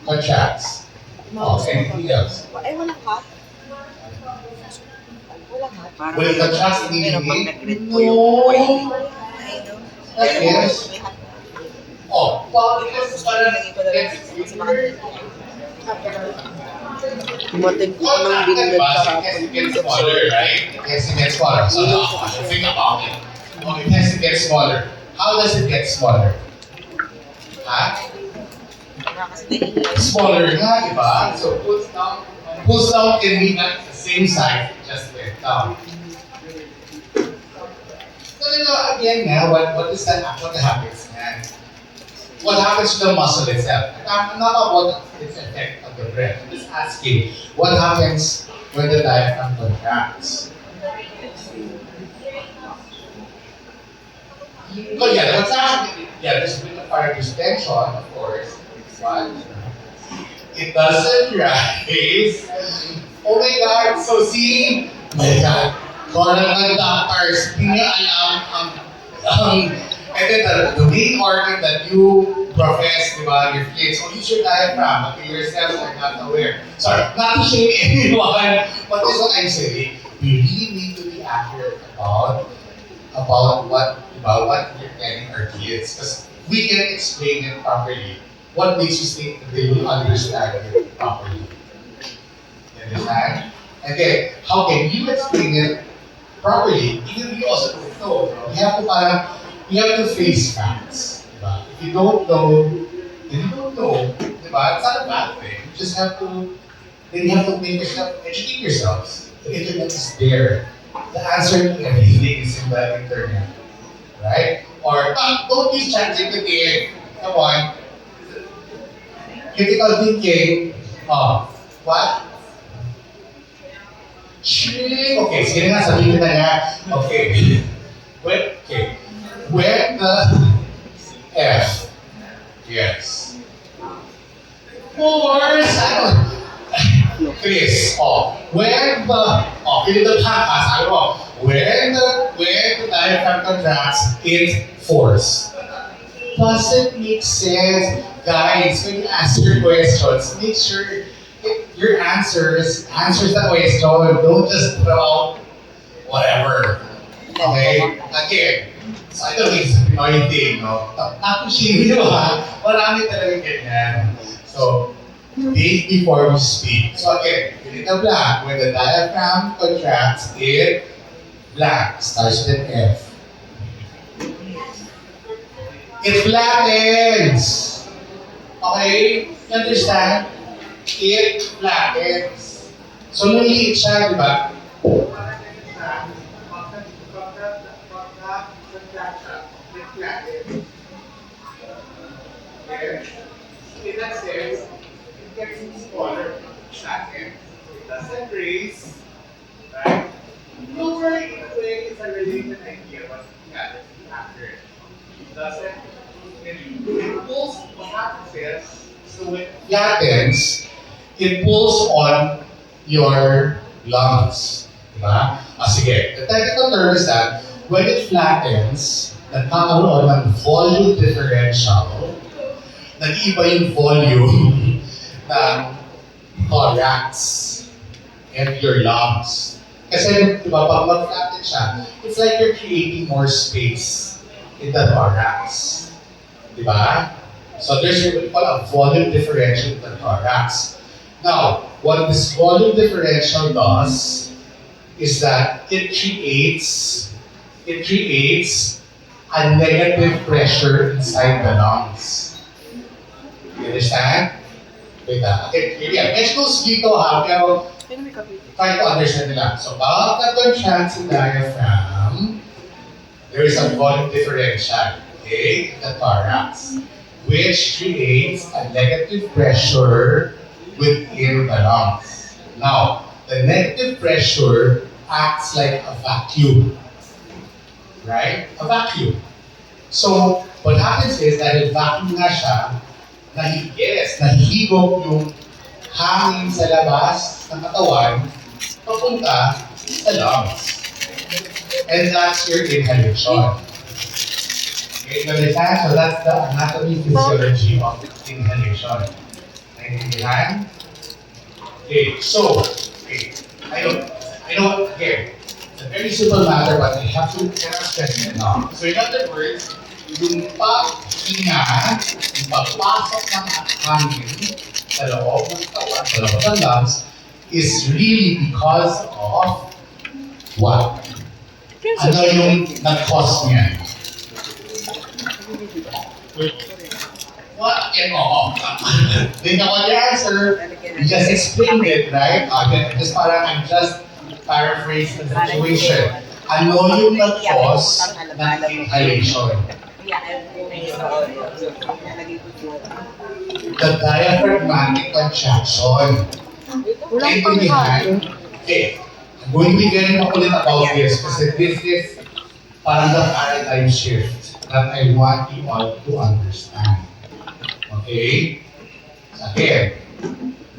contracts? Anything else? Ay, walang hot. Walang hot. Will it contract immediately? No. Yes. Well, because Dumating po ng binigay it gets smaller, right? Yes, it gets smaller. So think about it. Okay, yes, it gets smaller. How does it get smaller? Smaller nga, di ba? So pulls down can be at the same size, it just went down. So again, what happens? What happens to the muscle itself? I'm not about its effect on the breath. I'm just asking, what happens when the diaphragm contracts? So yeah, the contraction, there's a bit of part of tension, of course. But it doesn't rise. Oh my God, so see? My God, coronal doctors, hindi nyo alam and then the main organ that you profess, your kids, use your diaphragm, but you yourself are not aware. Sorry, not to shame anyone, but this is what I'm saying. We really need to be accurate about what you're telling our kids. Because we can explain it properly. What makes you think that they will understand it properly? You understand? Again, how can you explain it properly? Even we also don't know. We have to face facts. Diba? If you don't know, then you don't know. Diba? It's not a bad thing. You just have to, then you have to make yourself, educate yourselves. The internet is there. The answer to everything is in the internet. Right? Or, don't use ChatGPT. Come on. Critical thinking. What? Shit. Okay, sige na nga, sabihin na nga. Okay. When the F. Yes. Force. Chris. When the sabi mo. When the diaphragm contracts, it force. Doesn't make sense. Guys, when you ask your questions, make sure your answers the question. Don't just throw out whatever. Okay? Again, so I don't think it's a Pinoy thing, no? Napushiri nyo ha? Marami talagang ganyan. So, think before we speak. So again, fill in the blank. When the diaphragm contracts, it blank. Starts with an F. It flattens. Okay? You understand? It flattens. So, lumiliit siya, di ba? In that sense, it gets smaller, flattens. It doesn't raise, right? Don't worry, in a way, it's a related idea, but yeah, let's be accurate. It doesn't, it pulls, what happens is, so when it flattens, it pulls on your lungs. Diba? Sige, the technical term is that when it flattens, nagkakaroon ng volume differential, nag-iba yung volume ng thorax and your lungs. Kasi diba, pag mag-flatten siya, it's like you're creating more space in the thorax. Diba? So there's what we call a volume differential in the thorax. Now, what this volume differential does is that it creates a negative pressure inside the lungs. You understand? Wait okay, medyo dito ha, pero try to understand nila. So, bawat nag-contract sa diaphragm, there is a volume differential, okay, in the thorax, which creates a negative pressure within the lungs. Now, the negative pressure acts like a vacuum. Right? A vacuum. So, what happens is that in vacuum nga siya, nahihigop yung hangin sa labas ng katawan papunta sa lungs. And that's your inhalation. Okay, you understand? So that's the anatomy physiology of inhalation. Naintindihan? Okay, so, I know, again, it's a very simple matter, but I have to stress it now. So in other words, yung paghinga, yung pagpasok ng hangin sa loob ng katawan, sa loob ng lungs, is really because of what? Ano yung nag-cause niya? What? Then ako the answer, you just explained it, right? Just parang I'm just paraphrase the situation. Ano yung nag-cause ng inhalation? The diaphragmatic contraction. Naintindihan? Okay. I'm going to be very makulit about this kasi this is parang the paradigm shift that I want you all to understand. Okay? Again,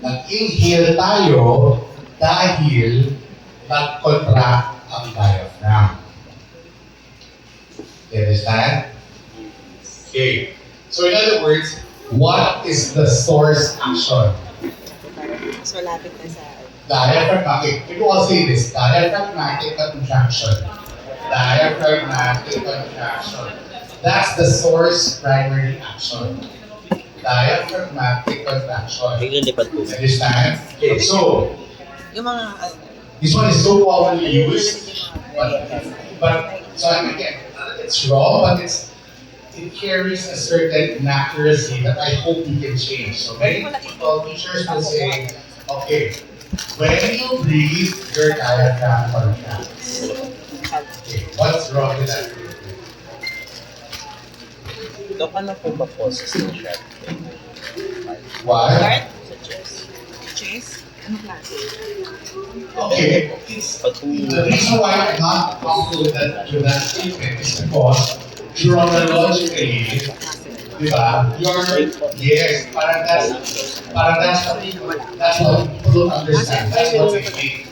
nag-inhale tayo dahil nag-contract ang diaphragm. You understand? Okay. So in other words, what is the source action? Mas malapit na sa... Diaphragmatic. People all say this, diaphragmatic contraction. diaphragmatic contraction. That's the source primary action. Diaphragmatic contraction. Naglilipad po. Understand? Okay, so Yung mga, this one is so commonly used, but so again, it's wrong, but it carries a certain inaccuracy that I hope we can change. So many people, teachers will say, okay, when you breathe, your diaphragm contracts. Okay, what's wrong with that? Dok, ano po ba poses ng shot? Why? sa chest. Chest? Ano klase? Okay, it's the reason why I'm not comfortable with that statement is because chronologically, di ba? Yes, parang that's what people don't understand. That's what they think.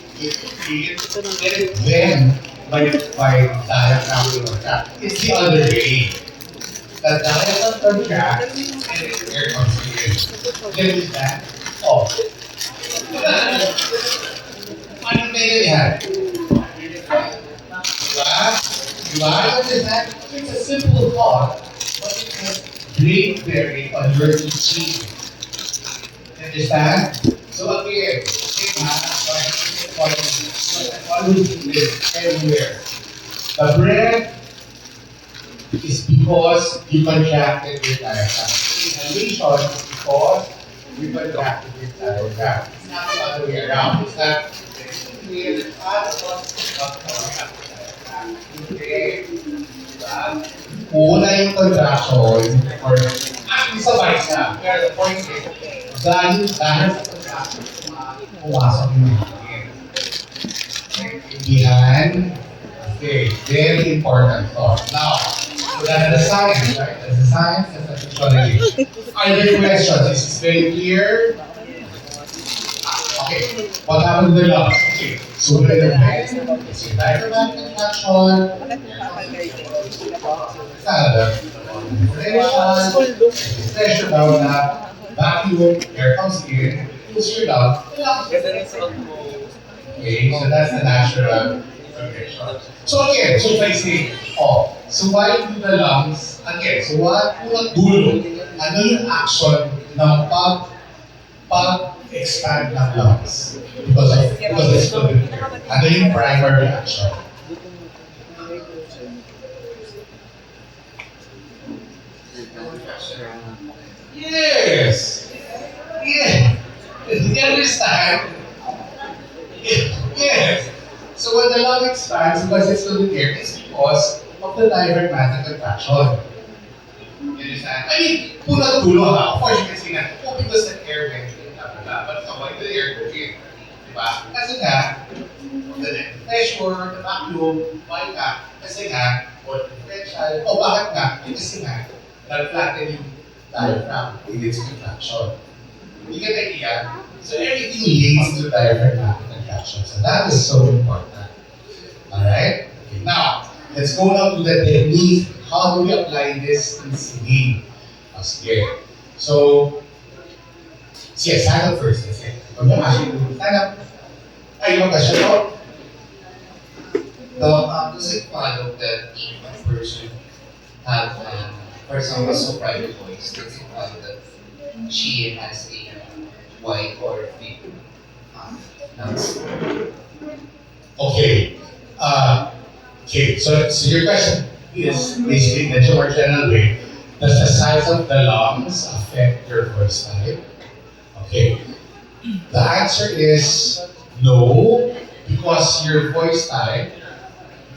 Then, by diaphragm contract, it's the other way. The diaphragm contract and air comes in. Then is that? Oh. Ano kayo yan? Diba? Diba? Understand? It's a simple thought, but it has great bearing on your teaching. Understand? So again, always live everywhere. The breath is because you contracted your diaphragm. Inhalation is because you contracted your diaphragm. It's not the other way around. It's not una yung contraction, or actually sabay siya. Pero the point is, dahil sa contraction, pumasok yung hangin. Intindihan. Okay, very important thought. Now, so that's the science, right? That's the science, that's the physiology. Are there questions? Is this very clear? Okay, what happened to the lungs? Okay, so we're in the next. It's a diaphragmatic contraction. Pressure down na vacuum, air comes in, push your lung. Okay, so that's the natural progression. So again, so if I say, so why do the lungs, again, so unang dulo, ano yung action ng pag-expand ng lungs? Because it's good. Ano yung primary action? Yes! Yeah! You understand? Yes! So when the lung expands, because it's filled with air, it's because of the diaphragmatic contraction. You understand? I mean, punang dulo ha. Of course, you can say that, because the air went in, but why the air go in? Diba? Kasi nga, the pressure, the vacuum, why nga? Kasi nga, or differential, bakit nga? Kasi nga, nag-flatten yung diaphragm in its contraction. You get the idea? So everything leads to diaphragmatic contraction. So that is so important. Alright? Okay, now, let's go now to the technique. How do we apply this in singing? Okay. So, stand up first. Stand up. Ay, yung question ko? Does it follow that if a person have, for example, soprano voice, does it follow that she has a wide or big lungs? Okay. So your question is basically in a more general way, does the size of the lungs affect your voice type? Okay. The answer is no, because your voice type,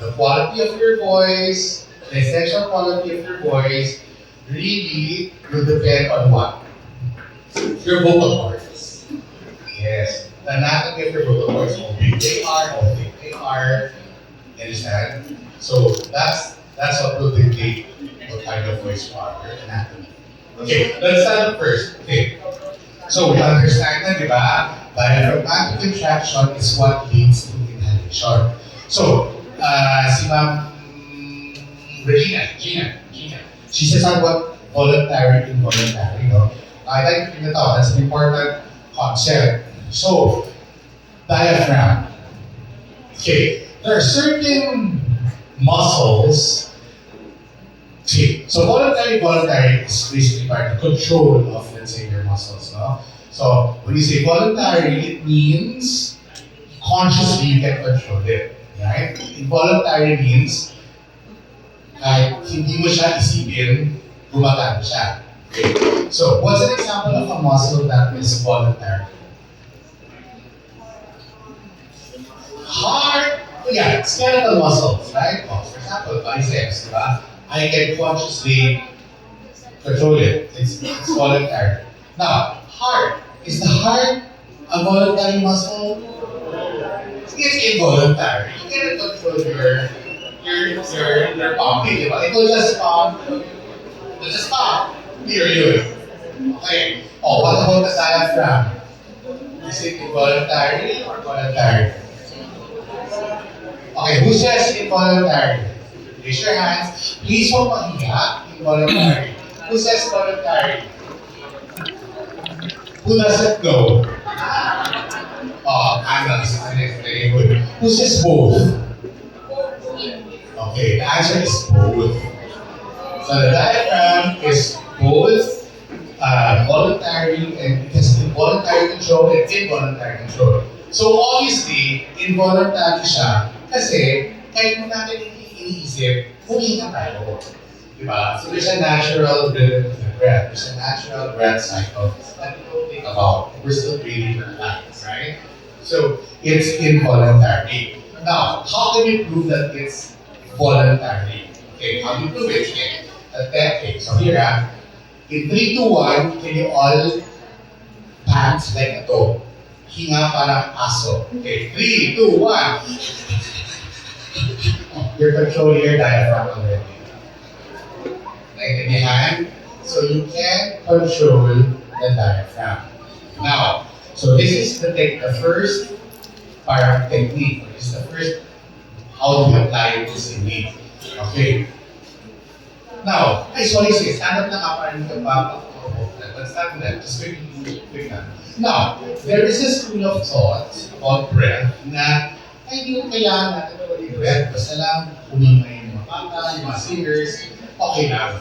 the quality of your voice, the essential quality of your voice, really will depend on what? Your vocal cords. Yes. The anatomy of your vocal cords, how big they are, how thick they are. You understand? So that's what will dictate what kind of voice you are, your anatomy. Okay, let's start up first. Okay. So we understand na, di ba? Diaphragmatic contraction is what leads to inhalation. So, si Ma'am Gina, she says what voluntary, involuntary, no? I think that's an important concept. So, diaphragm. Okay, there are certain muscles. See, so voluntary is basically part of control of, let's say, your muscles, no? So when you say voluntary, it means consciously you can control it, right? Involuntary means hindi mo siya isipin, gumagana siya. Okay. So what's an example of a muscle that is voluntary? Heart, yeah, skeletal muscles, right? Oh, for example, biceps, diba? I can consciously control it. It's voluntary. Now, heart. Is the heart a voluntary muscle? It's involuntary. You cannot control your pumping, diba? It will just pump. It will just pump. Period. Okay. Oh, what about the diaphragm? Is it involuntary or voluntary? Okay, who says involuntary? Raise your hands. Please huwag mahiya. Involuntary. Who says voluntary? Who doesn't know? Oh, Anna's very good. Who says both? Okay, the answer is both. So the diaphragm is both voluntary and it has involuntary control and involuntary control. So obviously, involuntary siya kasi kahit mo natin iniisip, huminga tayo. Diba? So there's a natural rhythm of the breath. There's a natural breath cycle that we don't think about. We're still breathing our lives, right? So it's involuntary. Now, how can we prove that it's voluntary? Okay, how do you prove it? Okay, so here, in 3, 2, 1, can you all pant like a dog? Hinga parang aso. Okay, 3, 2, 1. You're controlling your diaphragm already. Naiintindihan? So you can control the diaphragm. Now, so this is the first parang technique. This is the first how to apply this technique. Okay. Now, sorry, stand up na kaparin ka pa. Let's start with that. Just quick na. Now, there is a school of thought about breath na hindi mo kailangan natin na breath. Basta lang huminga yung mga bata, yung mga singers, okay na.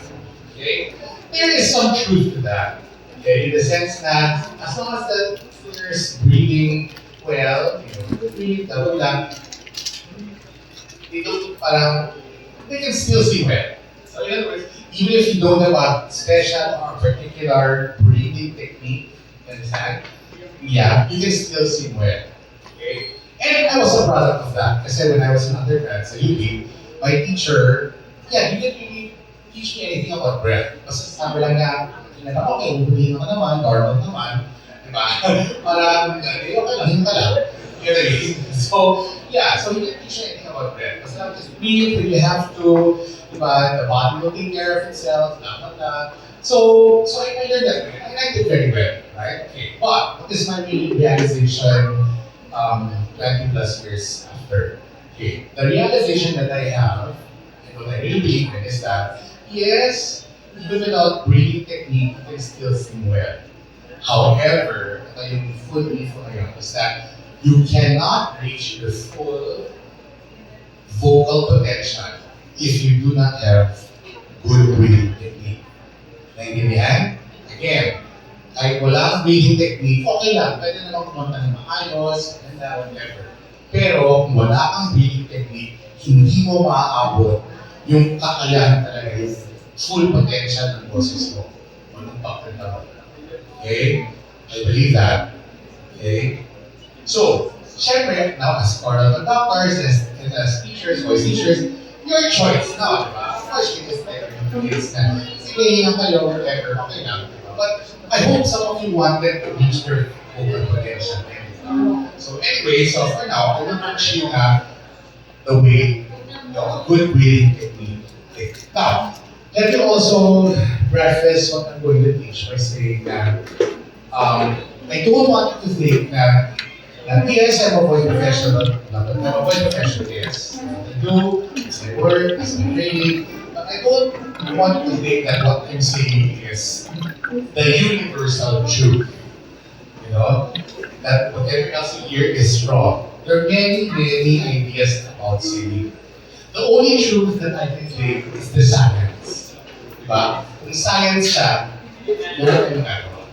Okay? There is some truth to that. Okay? In the sense that as long as the singers breathing well, breathe, lang, they don't parang, they can still sing well. So in other words, even if you don't have a special or particular breathing technique, understand? Yeah, you can still sing well. Okay? And I was a product of that. Kasi when I was an undergrad sa UP, my teacher, he didn't really teach me anything about breath. Basta sabi lang niya, okay, ubuhin ka naman, normal naman. Diba? Parang, okay lang, hindi ka lang. You know what I mean? So he didn't teach me anything about breath. Basta just breathe when you have to, diba? The body will take care of itself, blah, blah, blah. So I learned that way. I liked it very well, right? Okay, but what is my realization 20 plus years after? Okay, the realization that I have, and what I really believe in, is that yes, even without breathing technique, you can still sing well. However, yung full belief ko ngayon is that you cannot reach your full vocal potential if you do not have good breathing technique. Naintindihan? Again, kahit wala ang breathing technique, okay lang, pwede naman kumanta ng maayos, and whatever. Pero kung wala kang breathing technique, hindi mo maaabot yung kakayahan talaga, yung full potential ng boses mo. Walang pakita mo. Okay? I believe that. Okay? So, syempre, now as choral conductors, and as teachers, voice teachers, your choice now, diba? Of course, you can tell your kids na, sige, hingang kayo, whatever, okay lang. But I hope some of you wanted to reach your vocal potential. So anyway, so for now, I will teach you the way, a good breathing technique. Okay. Now, let me also preface what I'm going to teach by saying that I don't want you to think that yes, I'm a voice professional, not that I'm a voice professional, yes. I do, it's my work, it's my training, but I don't want you to think that what I'm saying is the universal truth. You know, that whatever else you hear is wrong. There are many ideas about singing. The only truth that I can claim is the science. Diba? Kung science siya, wala tayong magagawa.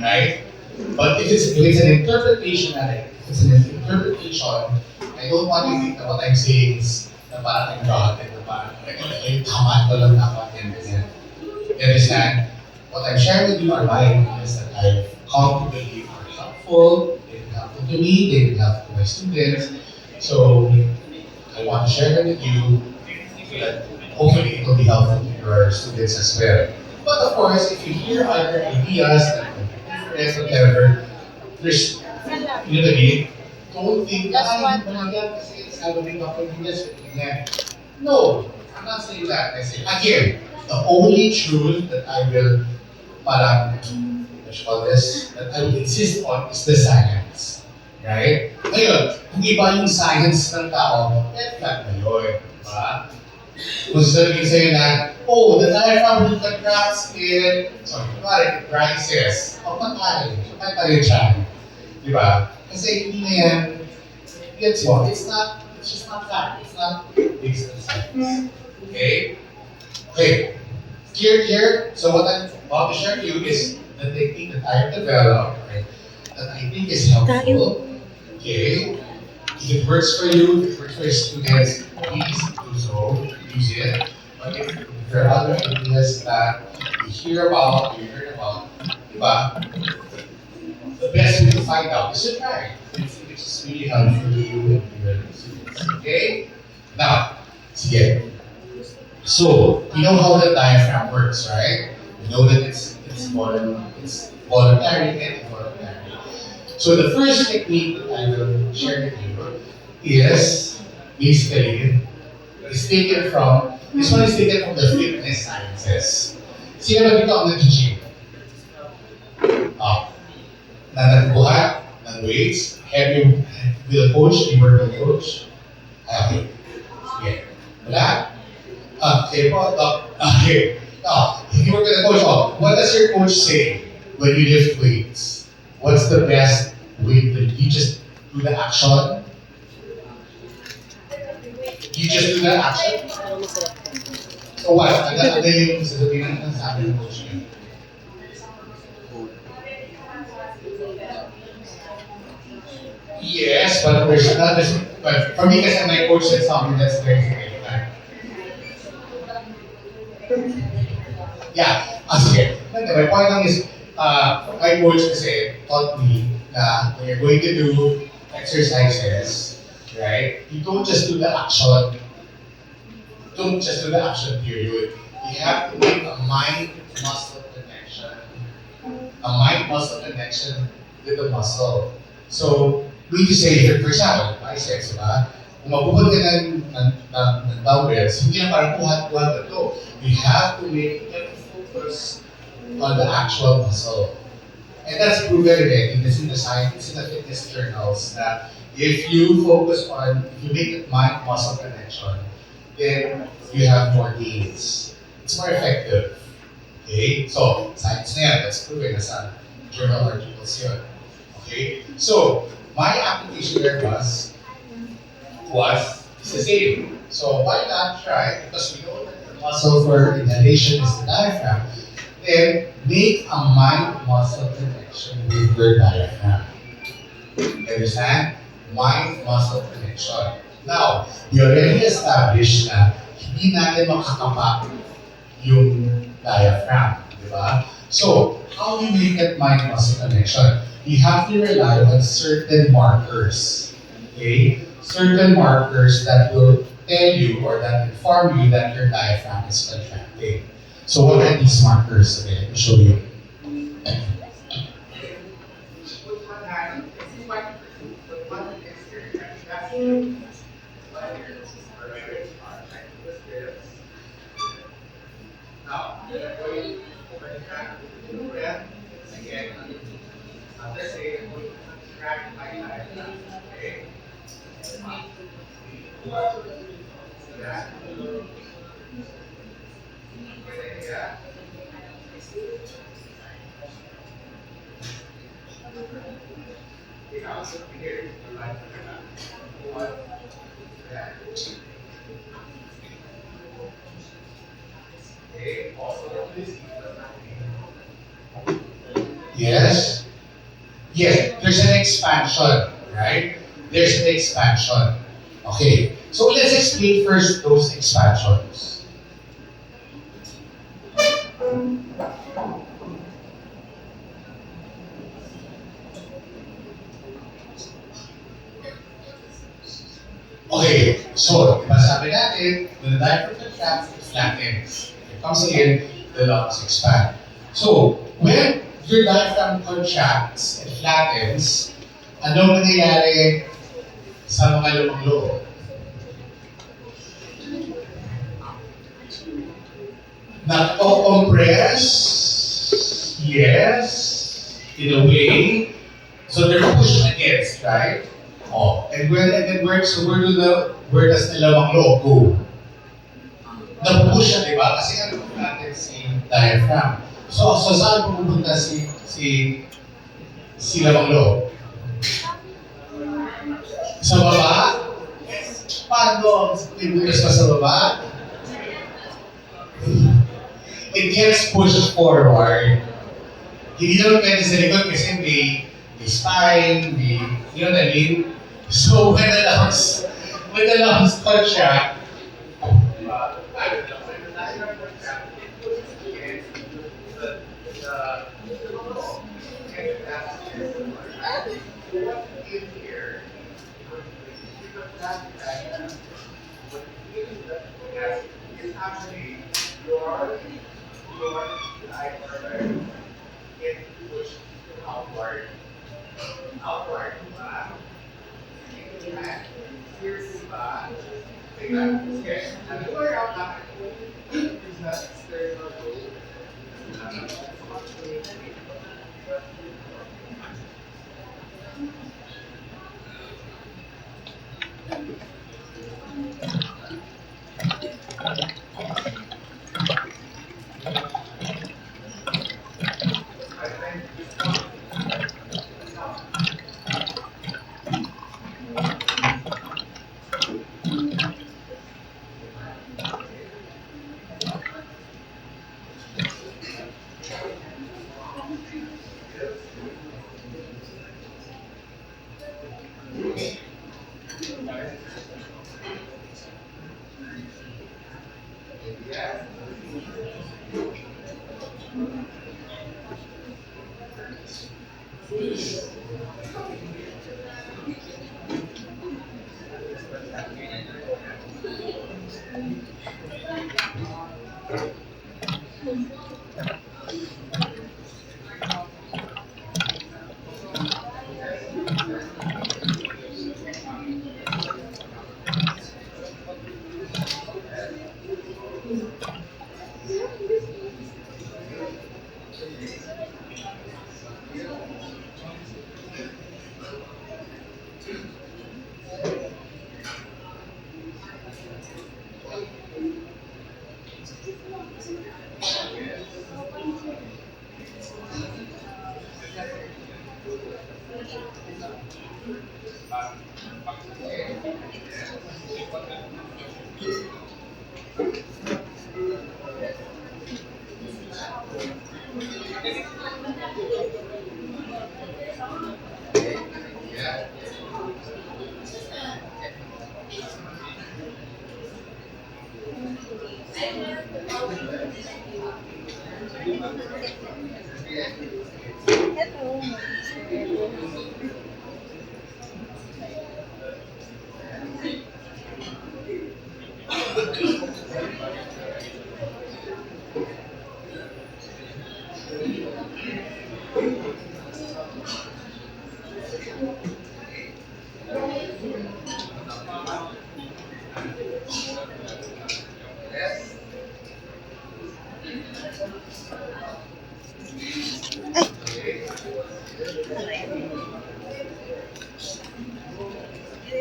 Right? But if it's an interpretation, if it's an interpretation, I don't want you to think that what I'm saying is na parang I'm God and na parang ay tama ito lang dapat yan ganyan. You understand? What I'm sharing with you are my ideas that I've come to believe are helpful. They've been helpful to me, they've been helpful to my students. So I want to share them with you so that hopefully it will be helpful to your students as well. But of course, if you hear other ideas that will be different, whatever, there's, you know what I mean? Don't think, kasi it's happening Dr. Venus. No, I'm not saying that. I say, again, the only truth that I will, parang, what you call this, that I will insist on is the science. Right? Ngayon, kung iba yung science ng tao, red flag na yun. Diba? Kung sasabihin sa'yo na, oh, the diaphragm with the cracks in, it rises. O, patay. Patay siya. Diba? Kasi hindi na yan, gets mo, it's just not fact. It's not based on science. Okay? Okay. Here. So what I'm about to share to you is the technique that I have developed, right, that I think is helpful. Okay? If it works for you, if it works for your students, please do so. Use it. But if there are other ideas that you hear about, you heard about, diba? The best way to find out is to try. It's really helpful to you and your students. Okay? Now, sige. So, you know how the diaphragm works, right? You know that it's voluntary and involuntary. So the first technique that I will share with you is basically taken from the fitness sciences. Sino ba dito ang nag-gym? Na nagbuhat ng weights, heavy with a coach, you work with a coach? Okay. Sige. Wala? Okay po. Okay. If you work with a coach, what does your coach say when you lift weights? What's the best way to you just do the action? You just do the action? So what? Ano yung sasabihin ng sabi ng coach niyo? Yes, but there's another. But for me, kasi my coach said something that's very significant. Yeah, sige. My point lang is, my coach kasi taught me na when you're going to do exercises, right, you don't just do the action. Don't just do the action period. You have to make a mind-muscle connection. A mind-muscle connection with the muscle. So, we just say, for example, biceps, diba? Kung mabubod ka ng dumbbells, hindi na parang kuhat-kuhat ito. You have to make them focus on the actual muscle. And that's proven already. It's in the science, it's in the fitness journals that if you make the mind-muscle connection, then you have more gains. It's more effective. Okay? So, science na yan. That's proven. Nasa journal articles yun. Okay? So, my application there was the same. So, why not try? Because we know that the muscle for inhalation is the diaphragm. Then, make a mind-muscle connection with your diaphragm. You understand? Mind-muscle connection. Now, we already established na hindi natin makakapa yung diaphragm, di ba? So, how do you make that mind-muscle connection? You have to rely on certain markers, okay? Certain markers that will tell you or that inform you that your diaphragm is contracting. So, what are these markers? Okay, let me show you. Now, going over the track, breath, again, after saying, track my life, okay? Yeah. You can also hear the life of the Yes? Yes, there's an expansion, right? There's an expansion. Okay, so let's explain first those expansions. Okay, so, diba sabi natin, when the diaphragm contracts, it flattens. It comes in, the lungs expand. So, when your diaphragm contracts and flattens, anong nangyayari sa mga lumang loob? Nagko-compress, yes, in a way. So they're pushed against, right? Oh, and so where does the lamang loob go? Napupush siya, di ba? Kasi ano natin si diaphragm. So saan pupunta si lamang loob? Sa baba? Paano? Ibukas pa sa baba? It gets pushed forward. Hindi naman pwede sa likod kasi may spine, you know what I mean? So when the lungs contract,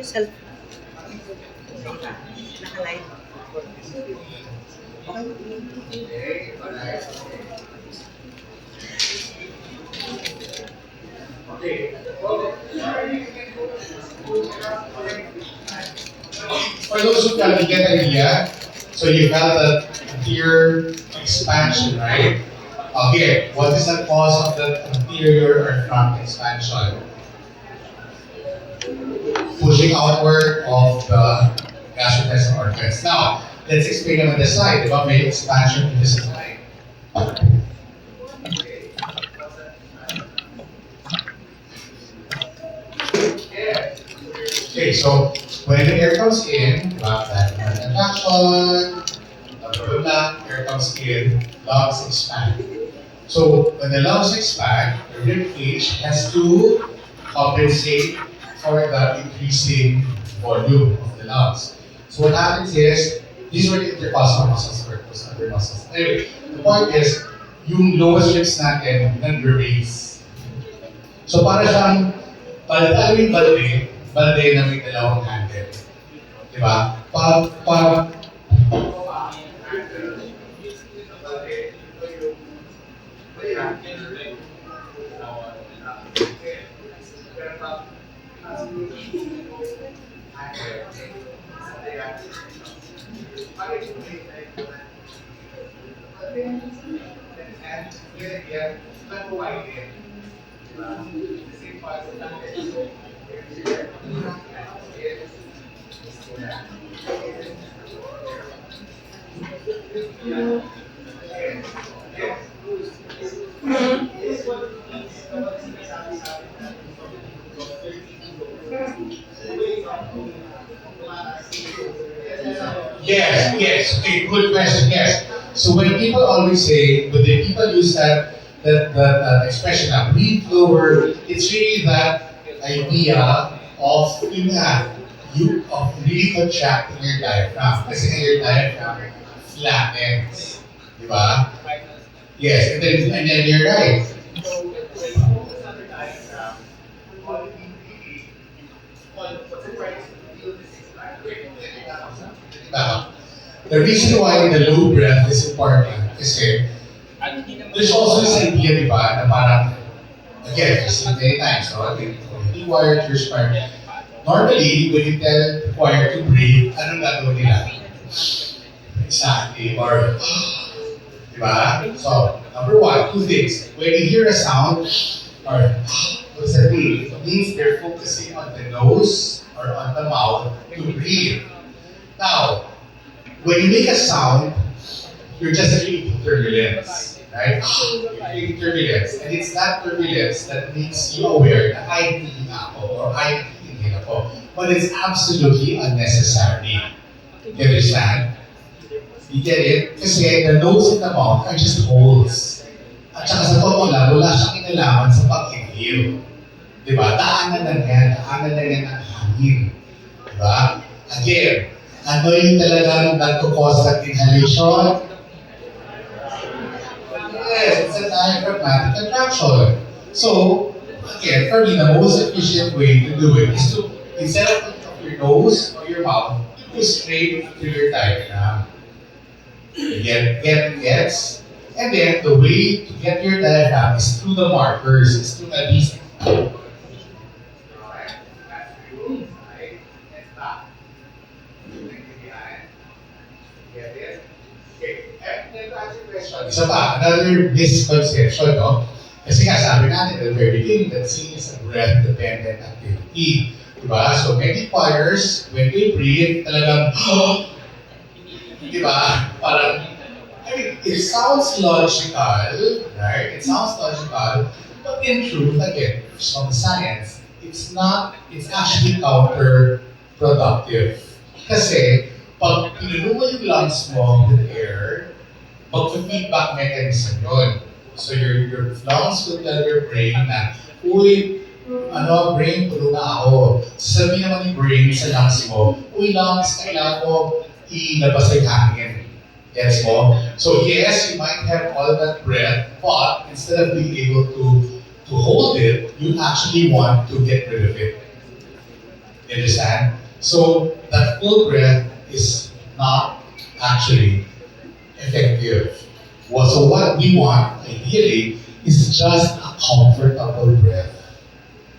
Self. Nakalive. Okay. for those who can get an idea, so you felt that anterior expansion, right? Okay, what is the cause of the anterior or front expansion? Pushing outward of the gastrointestinal organs. Now, let's explain them on the side. Diba may expansion in this side? Okay, so when the air comes in, that contraction, blah, blah, blah, air comes in, lungs expand. So when the lungs expand, the rib cage has to compensate for the increasing volume of the lungs. So what happens is, these were the intercostal muscles or those other muscles. Anyway, the point is, yung lowest ribs natin nag-release. So para siyang, alam yung balde na may dalawang handle. Diba? Pag yes. Okay, good question. Yes. So when people always say, but the people use that expression, breathe lower, it's really that idea of of really contracting your diaphragm. Kasi your diaphragm flattens. Diba? Yes, and then you're right. The reason why the low breath is important is there's also this idea, di ba, na parang, again, I've seen many times, no? When you wire to your spine, normally, when you tell the choir to breathe, anong gagawin nila? Exactly, or, di ba? So, number one, two things. When you hear a sound, or, what does that mean? It means they're focusing on the nose or on the mouth to breathe. Now, when you make a sound, you're just creating turbulence, right? You're creating turbulence. And it's that turbulence that makes you aware that I'm breathing ako or I'm breathing ako. But it's absolutely unnecessary. You understand? You get it? Kasi the nose and the mouth are just holes. At saka sa totoo lang, wala siyang kinalaman sa pag-inhale. Diba? Daanan lang yan ang hangin. Diba? Again, ano yung talagang nagkukos ng inhalation? Yes, it's a diaphragmatic contraction. So, again, for me, the most efficient way to do it is to, instead of your nose or your mouth, you go straight to your diaphragm. Gets. And then, the way to get your diaphragm is through the markers, is through at least. Isa pa, another misconception, no? Kasi nga sabi natin at the very beginning that singing is a breath-dependent activity. Diba? So many choirs, when they breathe, talagang, diba? Parang, I mean, it sounds logical, right? It sounds logical, but in truth, again, from science, it's actually counterproductive. Kasi, pag pinuno mo yung lungs mo with air, mag-feedback mechanism yun. So your lungs will tell your brain na, uy, brain, puno na ako. Sabi naman ni brain sa lungs mo, uy, lungs, kailangan mo ilabas yung hangin. Yes mo? So yes, you might have all that breath, but instead of being able to hold it, you actually want to get rid of it. You understand? So that full breath is not actually effective. Well, so what we want, ideally, is just a comfortable breath.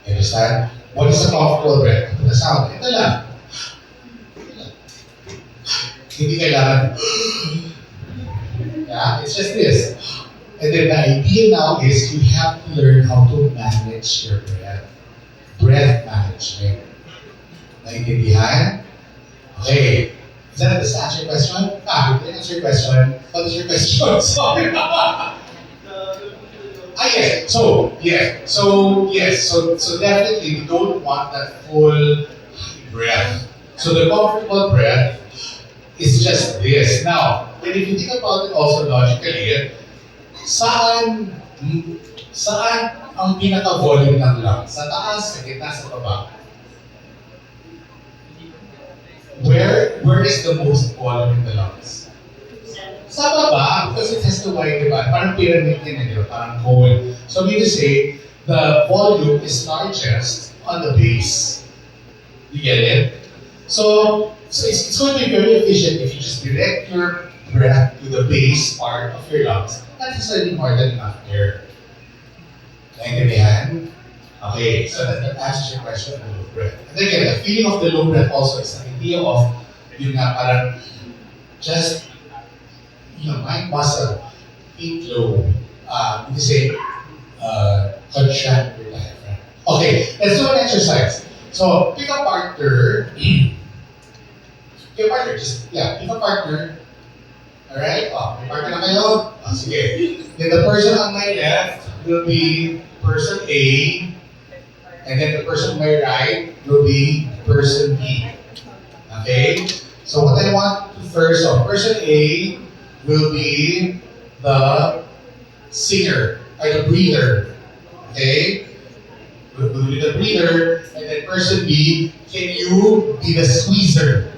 You understand? What is a comfortable breath? The sound. Ito lang. Hindi kailangan, yeah, it's just this. And then the idea now is you have to learn how to manage your breath. Breath management. Naintindihan? Okay. Does that answer your question? Ah, did I answer your question? What is your question? Sorry. Yes. So definitely we don't want that full breath. So the comfortable breath is just this. Now, when if you think about it also logically, saan ang pinaka-volume ng lungs? Sa taas, sa gitna, sa baba? Where is the most volume in the lungs? Sa baba, because it has to wide, di ba? Parang pyramid din, di ba? Parang cone. So mean to say, the volume is largest on the base. You get it? So it's going to be very efficient if you just direct your breath to the base part of your lungs. Not necessarily more than enough air. Naintindihan? Okay, so that answers your question on the low breath. And again, the feeling of the low breath also is the idea of yun nga parang just mind muscle, feet low, you say, contract your diaphragm. Okay, let's do an exercise. So pick a partner. Pick a partner. Alright? May partner na kayo? Sige. Then the person on my left will be person A. And then the person on my right will be person B. Okay? So what I want to first, so person A will be the singer, or the breather. Okay? Will be the breather, and then person B, can you be the squeezer?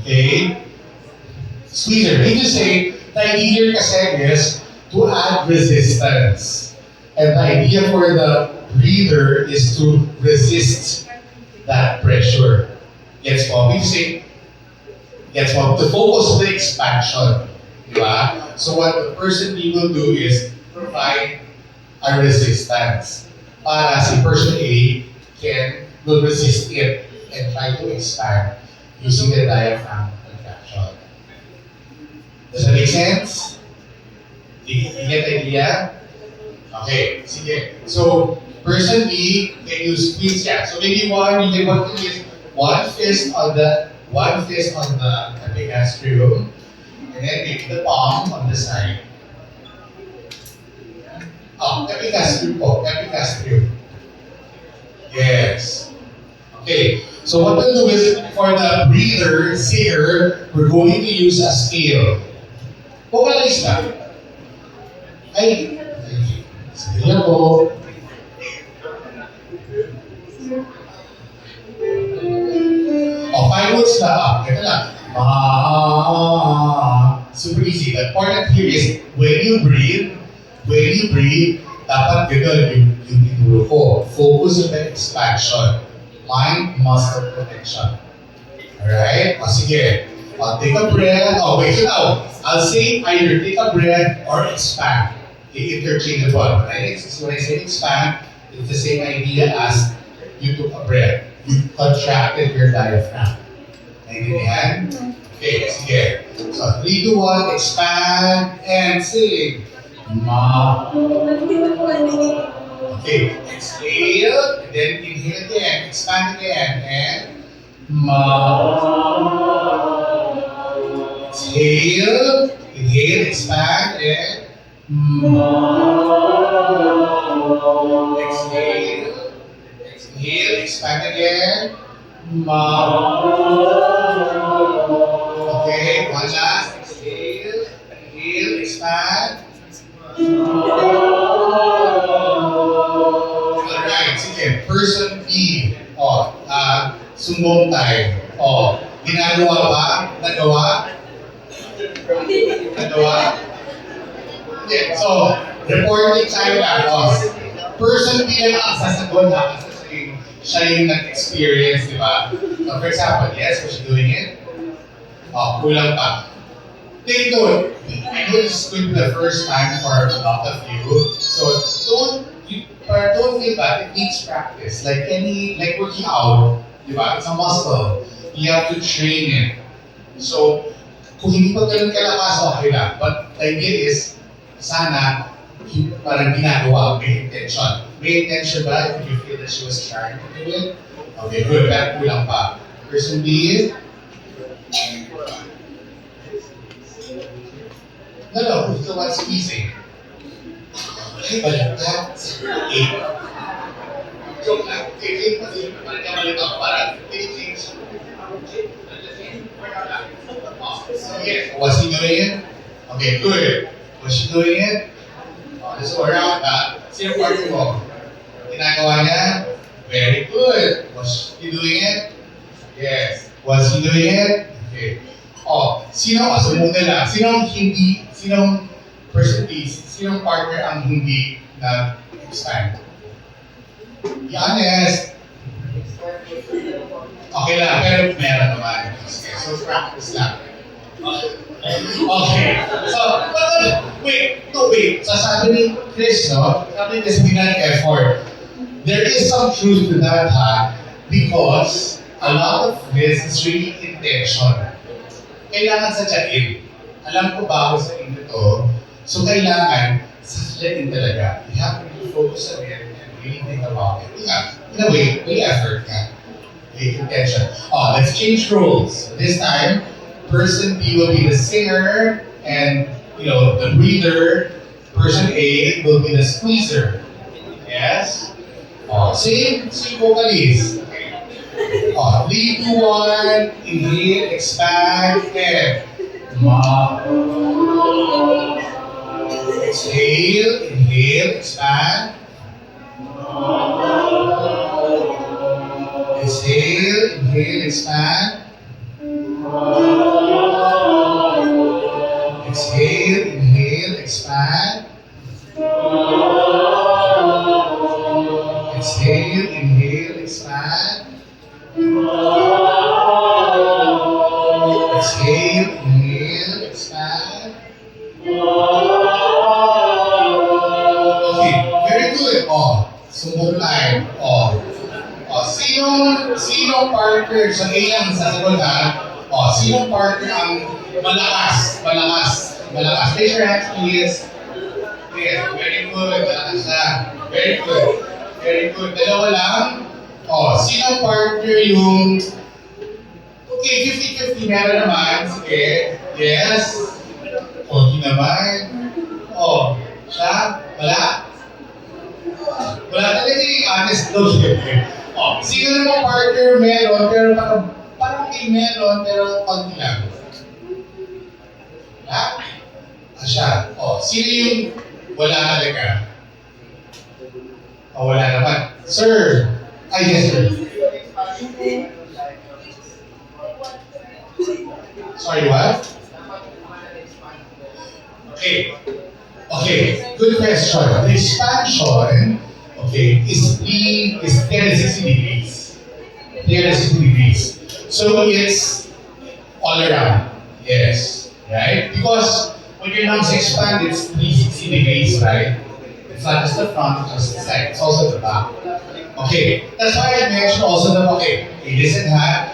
Okay? Squeezer. Need to say, the idea kasi is to add resistance. And the idea for the breather is to resist that pressure. Gets mo? Need to say, gets mo? To focus on the expansion. Diba? So what the person B will do is provide a resistance. Para si person A will resist it and try to expand using the diaphragm contraction. Does that make sense? You get the idea? Okay, sige. So, person B can use squeeze. Yeah. So maybe one thing is one fist on the epigastrium, and then maybe the palm on the side. Epigastrium. Yes. Okay. So what we'll do is for the breather, singer, we're going to use a scale. Vocalize na. Sige lang po. Five words na. Ito lang. Super easy. The important here is when you breathe, dapat gano'n yung tinulo ko. Focus on the expansion. Mind, muscle protection. Alright? Sige. Take a breath. Wait now. I'll say either take a breath or expand. Interchangeable. When I say expand, it's the same idea as you took a breath. You contracted your diaphragm. Naintindihan? Okay, sige. So 3, 2, 1, expand and sing. Ma. Okay, exhale, and then inhale again, expand again, and ma. Exhale, inhale, expand, and ma. Exhale, expand again, ma. Okay, one last, exhale, inhale, expand. Alright, sige. Person B. Sumbong time. Ginagawa ba? Nagawa? Yeah, so, reporting time lang. Person B ang sasagot na kasi siya yung nag-experience, di ba? So, for example, yes, was she doing it? Kulang pa. Take note, I know this is going to be the first time for a lot of you, so don't feel bad. It needs practice. Like working out, di ba? It's a muscle. You have to train it. So, Kung hindi pa ganun kalakas, okay lang. But the idea is, sana, parang ginagawa, may intention. May intention ba if you feel that she was trying to do it? Okay, good. Pero kulang pa. Person B, no, who's the one squeezing? Okay, but that's 8. Joke lang. Okay, kasi parang kamalito. Parang, change. Yes. Was he doing it? Okay, good. Was she doing it? Let's go around that. Sino partner mo? Ginagawa niya? Very good. Was he doing it? Yes. Was he doing it? Okay. Sino? Sumunod lang. Sinong person please? Sinong partner ang hindi na-expand? Be honest. Okay lang, pero meron naman. Okay, so practice lang. Okay. So, wait. So sabi ni Chris, no? Sabi ni Chris, binang effort. There is some truth to that, ha? Because a lot of this is really intention. Kailangan sa tiyain. Alam ko bago sa inyo to. So kailangan sa tiyain talaga. You have to focus on it and really think about it. Yeah. In a way, may effort ka. May intention. Let's change roles. This time, person B will be the singer and, the breather. Person A will be the squeezer. Yes? Same vocalist. 3, 2, 1, inhale, expand, and exhale, inhale, expand. Exhale, inhale, expand. Exhale, inhale, expand. Exhale, inhale, expand. Exhale, inhale, expand. Okay, very good. Sumbong time. Sinong partner, sa A lang sasagot ha? Sinong partner ang malakas? Raise your hands, please. Yes, very good. Malakas na. Very good. Dalawa lang. Sinong partner yung... Okay, 50-50 meron naman. Sige. Yes. Okay naman. Siya? Wala? Wala talaga yung honest daw. Sino namang partner meron, pero parang may meron, pero konti lang. Wala? Siya. Sino yung wala talaga? Wala naman. Sir! Yes, sir. Sorry, what? Okay, good question. The expansion, is 360 degrees. 360 degrees. So it's all around. Yes, right? Because when your lungs expand, it's 360 degrees, right? It's not just the front, just the side. It's also the back. Okay, that's why I mentioned also that, listen ha.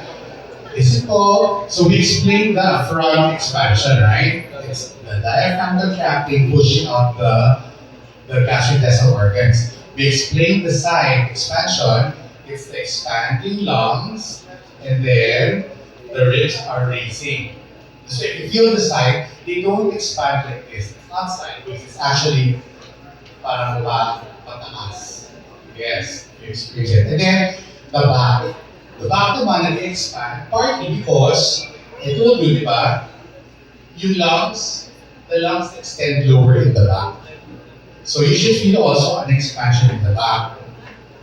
Listen po. So we explained the front expansion, right? It's the diaphragm contracting, pushing out the gastrointestinal organs. We explained the side expansion. It's the expanding lungs, and then the ribs are raising. So if you feel the side, they don't expand like this. It's not sideways. It's actually parang pataas. Yes, you experience it. And then the back. The back naman nag-expand, partly because, I told you, di ba? Yung lungs, the lungs extend lower in the back. So you should feel also an expansion in the back,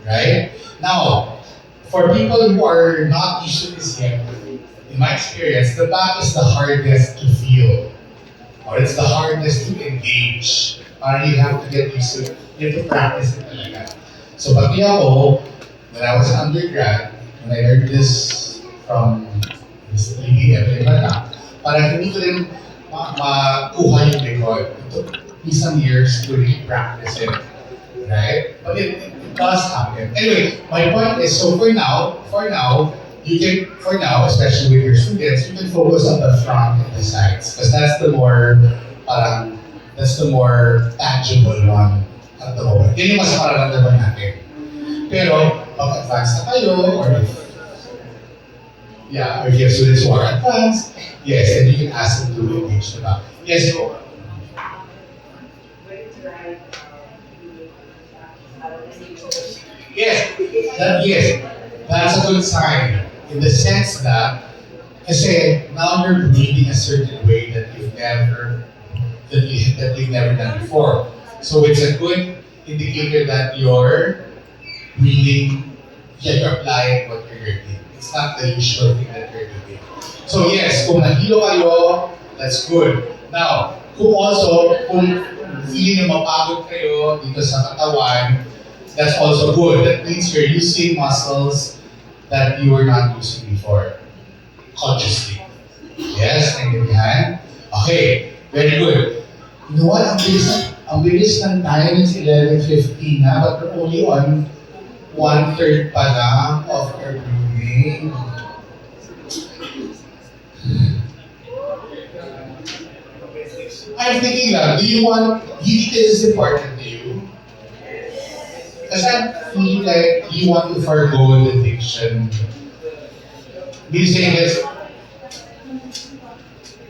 right? Now, for people who are not used to this yet, in my experience, the back is the hardest to feel, or it's the hardest to engage. Parang you have to get used to it. You have to practice it talaga. So pati ako, when I was an undergrad, when I heard this from this lady, parang hindi ko rin makuha yung likod. It took me some years to really practice it, right? But it does happen. Anyway, my point is, so for now, you can, for now, especially with your students, you can focus on the front and the sides. Because that's the more, parang, that's the more tangible one at the moment. Yun yung mas mararamdaman natin. Pero, pag-advance na kayo, or if, yeah, or if you have students who are advanced, yes, then you can ask them to engage the back. Yes, go. Yes, that's a good sign in the sense that kasi now you're breathing a certain way that you've never done before. So it's a good indicator that you're breathing, you're applying what you're learning. It's not the usual thing that you're doing. So yes, kung nahilo kayo, that's good. Now, kung feeling na mapagod kayo dito sa katawan, that's also good. That means you're using muscles that you were not using before, consciously. Yes, naintindihan? Okay, very good. You know what? Ang bilis ng time is 11:15 na, but we're only on 1/3 pa lang of our breathing. I'm thinking lang, do you think this is important to you? Does that feel like you want to forgo the diction? Do you say this?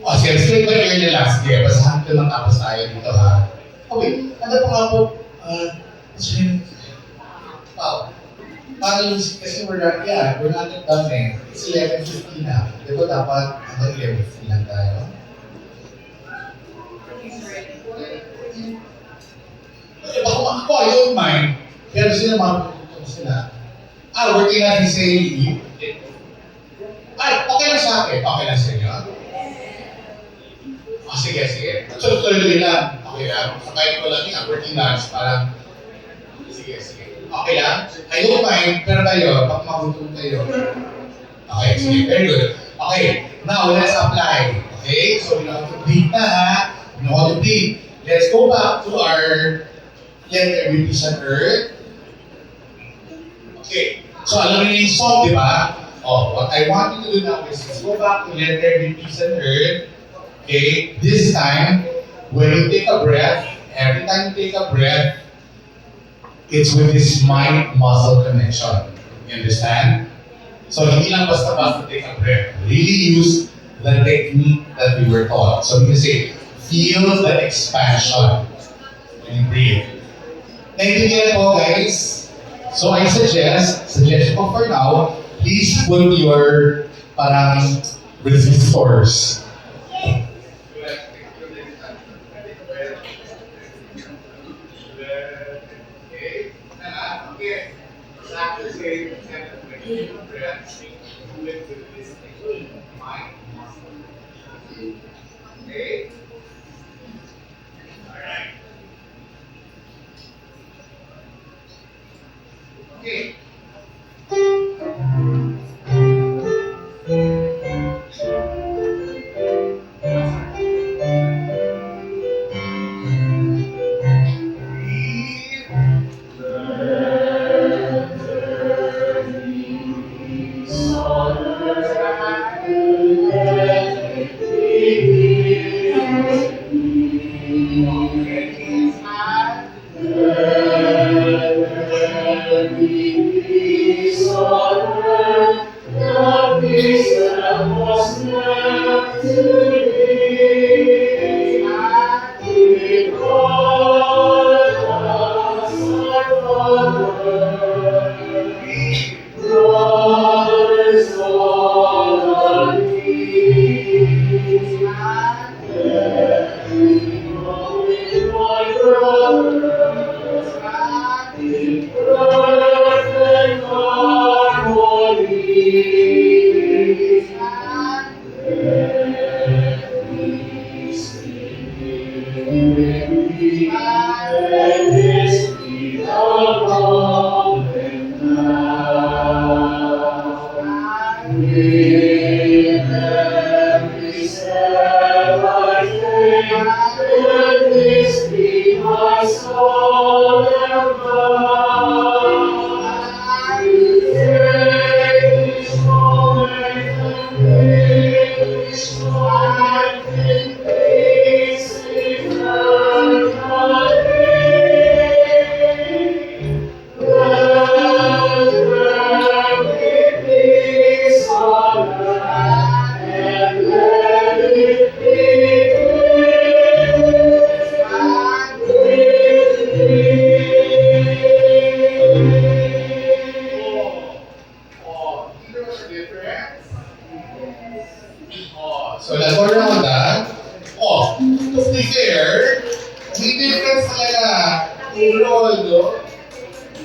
O, sige, straight by ear na lang. Sige, basahan ko ng tapos tayo dito ha. Okay, ano pa nga po? Wow. Paano yung, kasi we're not yet done eh. It's 11:15 na. Di ba dapat, 11:15 lang tayo? Eh, baka ako, I don't mind. Pero sila matututo sila. Working natin sa you. Okay lang sa akin. Okay lang sa inyo. Sige. Tuloy lang. Okay lang. So kahit ko lang yung working natin, parang, sige. Okay lang. I don't mind, pero kayo, pag magutom kayo. Okay, sige. Very good. Okay, now let's apply. Okay, so we know how to breathe na ha. We know how to breathe. Let's go back to our let every piece on earth. Okay, so alam niyo yung song, di ba? What I want you to do now is let's go back to let every piece on earth. Okay, this time, when you take a breath, every time you take a breath, it's with this mind-muscle connection. You understand? So hindi lang basta-basta take a breath. Really use the technique that we were taught. So we can say, feel the expansion when you breathe. Naintindihan po guys? So I suggest ko for now, please put your parang resistors. Okay? Alright. Okay. Soul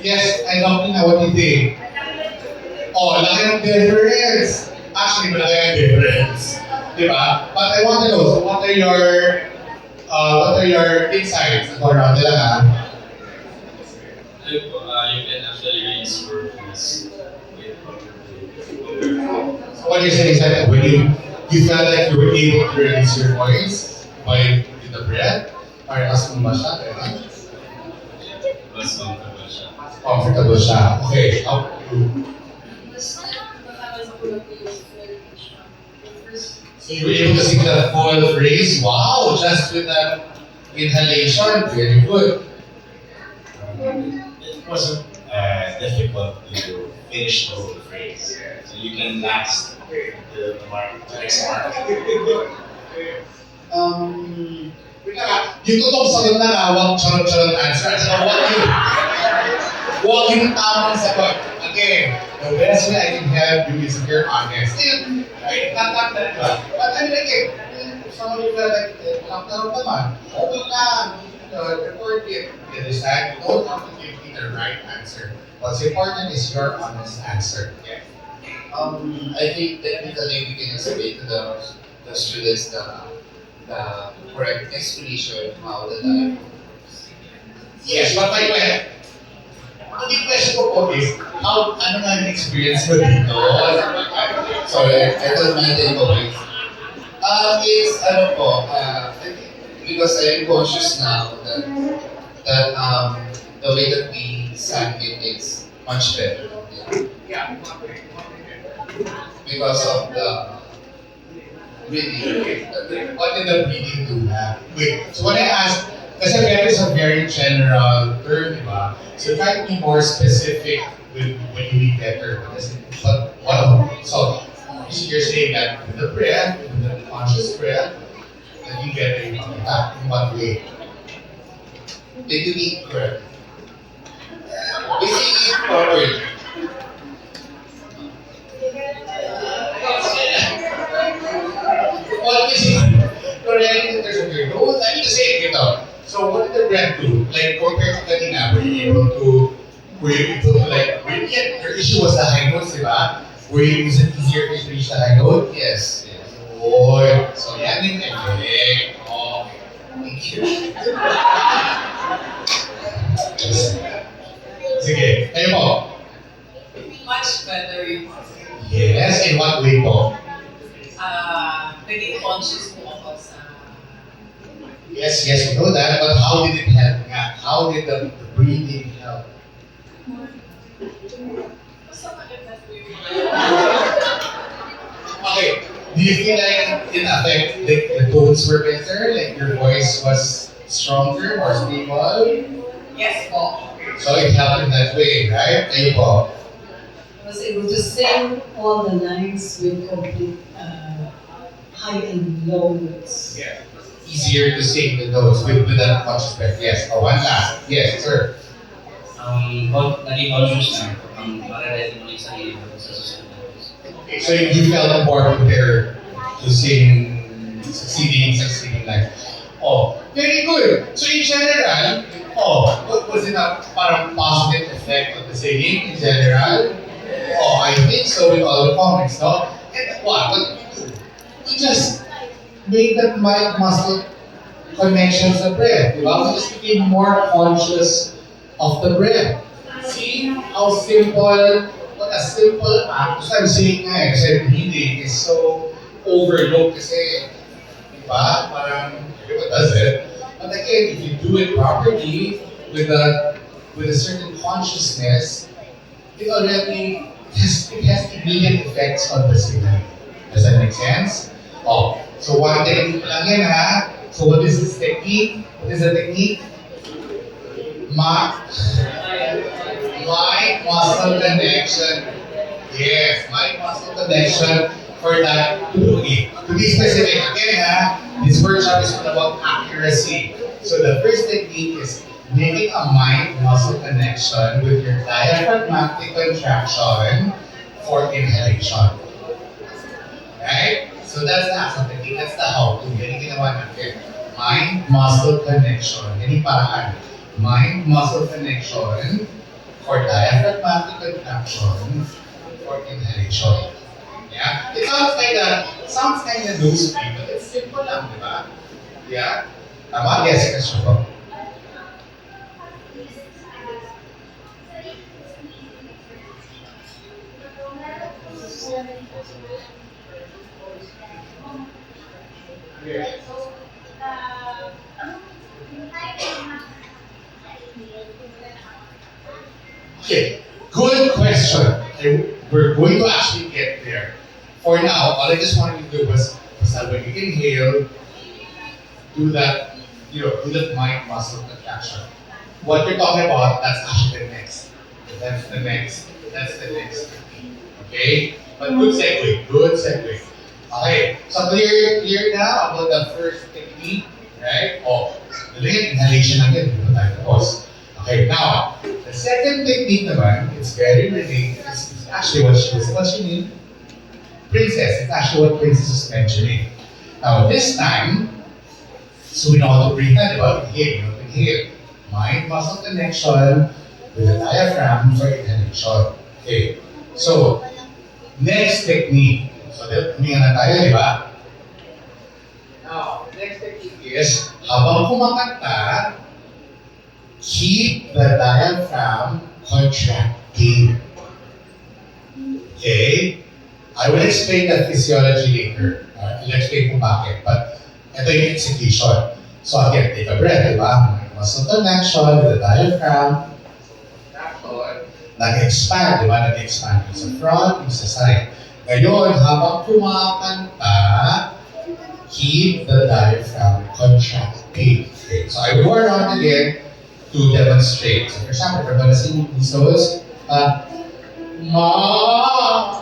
Yes, I don't know what you think. Oh, laki ng difference. Actually, malaki ang difference. Di ba? But I want to know, so what are your insights? Ako around nila ha? You can actually raise your voice with So what you're saying is that when you felt like you were able to release your voice by with the breath, para mas mo ba siya? mas comfortable siya. Comfortable siya. Okay, how you? So you were able to sing the full phrase? Wow, just with that inhalation, very good. It wasn't difficult to finish the whole phrase. So you can last the next mark. Wait lang, yung totoong sagot na wag charot-charot answer. So wag yung tamang sagot. Again, the best way I can help you is if you're honest. Right? Not that ba? But I mean, again, if someone will like, tarot naman, okay lang, report it. You decide, you don't have to give me the right answer. What's important is your honest answer. Yeah. I think technically we can explain to the students the correct explanation how the life works. Yes, but my question ko po is, ano nga yung experience mo dito? Sorry, I don't mean to incorrect. It's ano po, because I'm conscious now that the way that we sang it is much better. Yeah. Because of the breathing. What did the breathing do na? Wait, so when I asked, kasi breath is a very general term, di ba? So try to be more specific with when you need better. But what? So you're saying that with the breath, with the conscious breath, that you get a impact in what way? Did you eat correct? We say eat properly. What is it? Correct in terms of your nose. I mean to say it, So what did the breath do? Like compared to kanina, were you able to like, your issue was the high notes, di ba? Was it easier to reach the high note? Yes. Boy, so yan yung effect. Oh, thank you. Sige, kayo po. Much better yung Yes, in what way po? naging conscious mo ako sa Yes, we know that, but how did it help nga? How did the breathing help? basta maganda po yung Okay, do you feel like it affected the tones were better? Like your voice was stronger, more stable? yes po. So it helped in that way, right? Kayo po. I was able to sing all the lines with complete high and low notes. Yeah. Easier to sing the notes with that conscious breath. Yes. Oh, one last. Yes, sir. Naging conscious na para-ready mo yung sarili mo sa susunod. Okay, so you felt more prepared to sing succeeding like. Oh, very good. So in general, what was it a parang positive effect of the singing in general? Oh, I think so with all the comments, no? And what did you do? You just made that mind muscle connections of breath. You just became more conscious of the breath. See how simple, what a simple act. Kasi I'm saying nga kasi breathing is so overlooked kasi, diba? Parang everyone does it. But again, if you do it properly with a certain consciousness, it has immediate effects on the singing. Does that make sense? Oh, so one technique lang yan ha. So what is this technique? What is the technique? Mind muscle connection. Yes, mind muscle connection for that to be specific. Again ha, this workshop is all about accuracy. So the first technique is making a mind muscle connection with your diaphragmatic contraction for inhalation. Right? So that's the action technique. That's the how to. Yan yung ginawa natin. Mind muscle connection. Yan yung paraan. Mind muscle connection for for diaphragmatic contraction for inhalation. Yeah? It sounds kind of loose, but it's simple lang, di ba? Yeah? Tama? Yes, question po. Okay, good question. We're going to actually get there. For now, all I just wanted to do was when you inhale, do that, do that mind muscle contraction. What you're talking about, that's actually the next. That's the next. That's the next. Okay? But good segue. Okay, so clear now about the first technique, right? Oh, the inhalation again, okay, now, the second technique naman, it's very related. It's actually what she was mentioning. Princess, it's actually what Princess was mentioning. Now, this time, so we know how to breathe na, di ba? Inhale. Mind muscle connection with the diaphragm for inhalation. Okay, so, next technique. So, huminga na tayo, di ba? Now, the next technique is, habang kumakanta, keep the diaphragm contracting. Okay? I will explain the physiology later. I'll explain kung bakit. But ito yung execution. So again, take a breath, di ba? Muscle connection with the diaphragm. Nag-expand, di ba? Nag-expand yung sa front, yung sa side. Ngayon, habang kumakanta, keep the diaphragm contracting. Okay. So I will work on again to demonstrate. So for example, we're gonna sing these songs. Ma.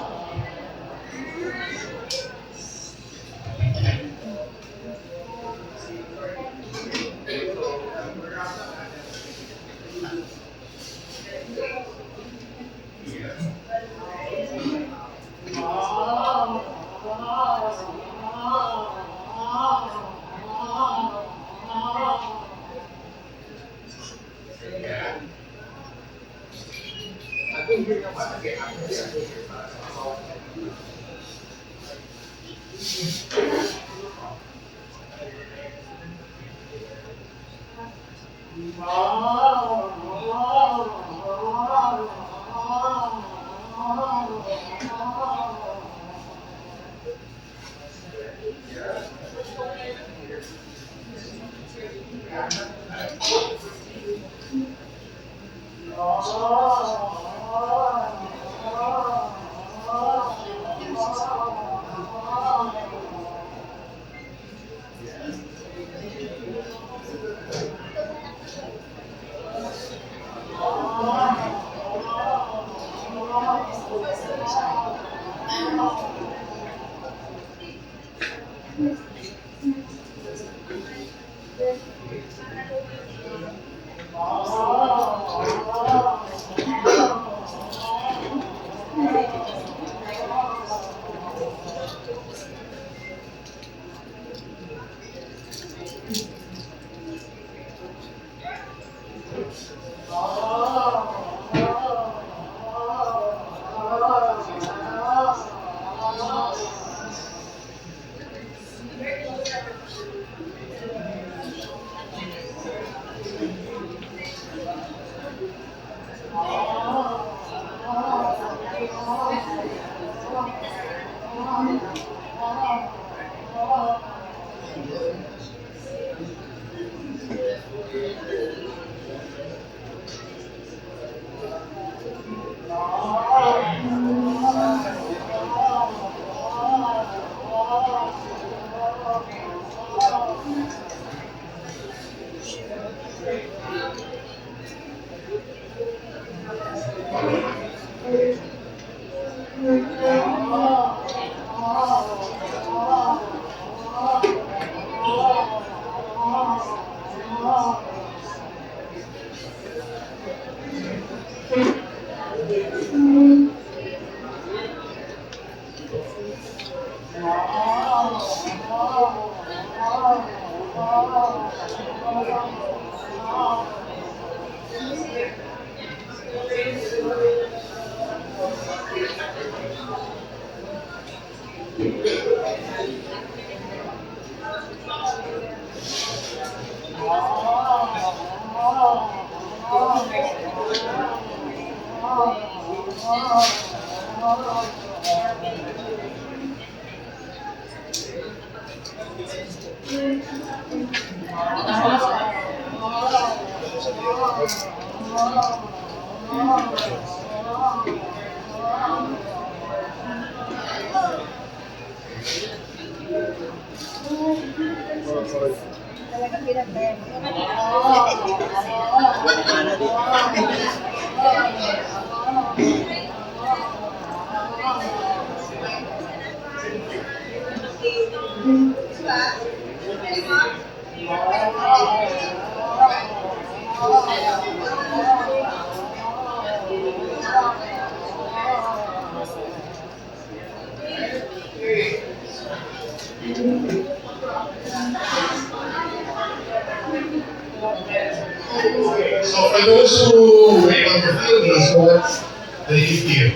So for those who wait on the Philippines, what's the issue?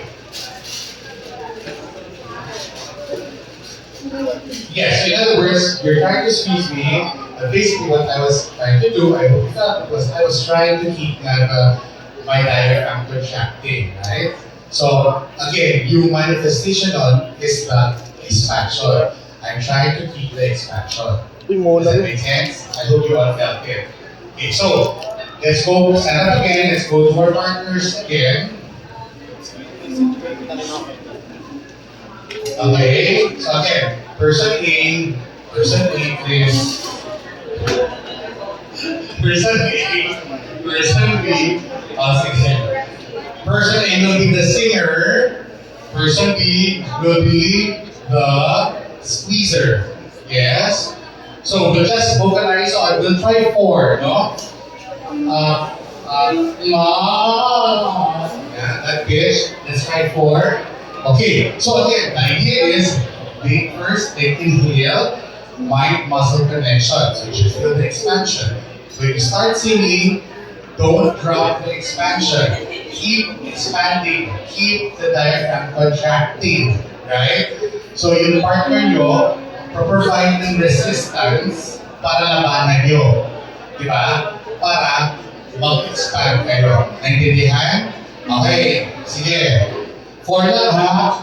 Yes, in other words, you're trying to squeeze me. Basically, what I was trying to do, I hope you felt, was I was trying to keep my diaphragm contracting, right? So again, yung manifestation on is the expansion. I'm trying to keep the expansion. Does that make sense? I hope you all felt it. Okay, so let's go stand up again. Let's go to our partners again. Okay, so again, person A, person B, sige. Person A will be the singer, person B will be the squeezer. Yes? So we'll just vocalize on, we'll try 4, no? Yeah, that pitch. Let's try 4. Okay, so again, the idea is first they inhale, mind muscle connection. So you should feel the expansion. When you start singing, don't drop the expansion. Keep expanding, keep the diaphragm contracting, right? So yung partner nyo, provide ng resistance para labanan nyo. Di ba? Para mag-expand kayo. Naintindihan? Okay, sige. 4 lang ha.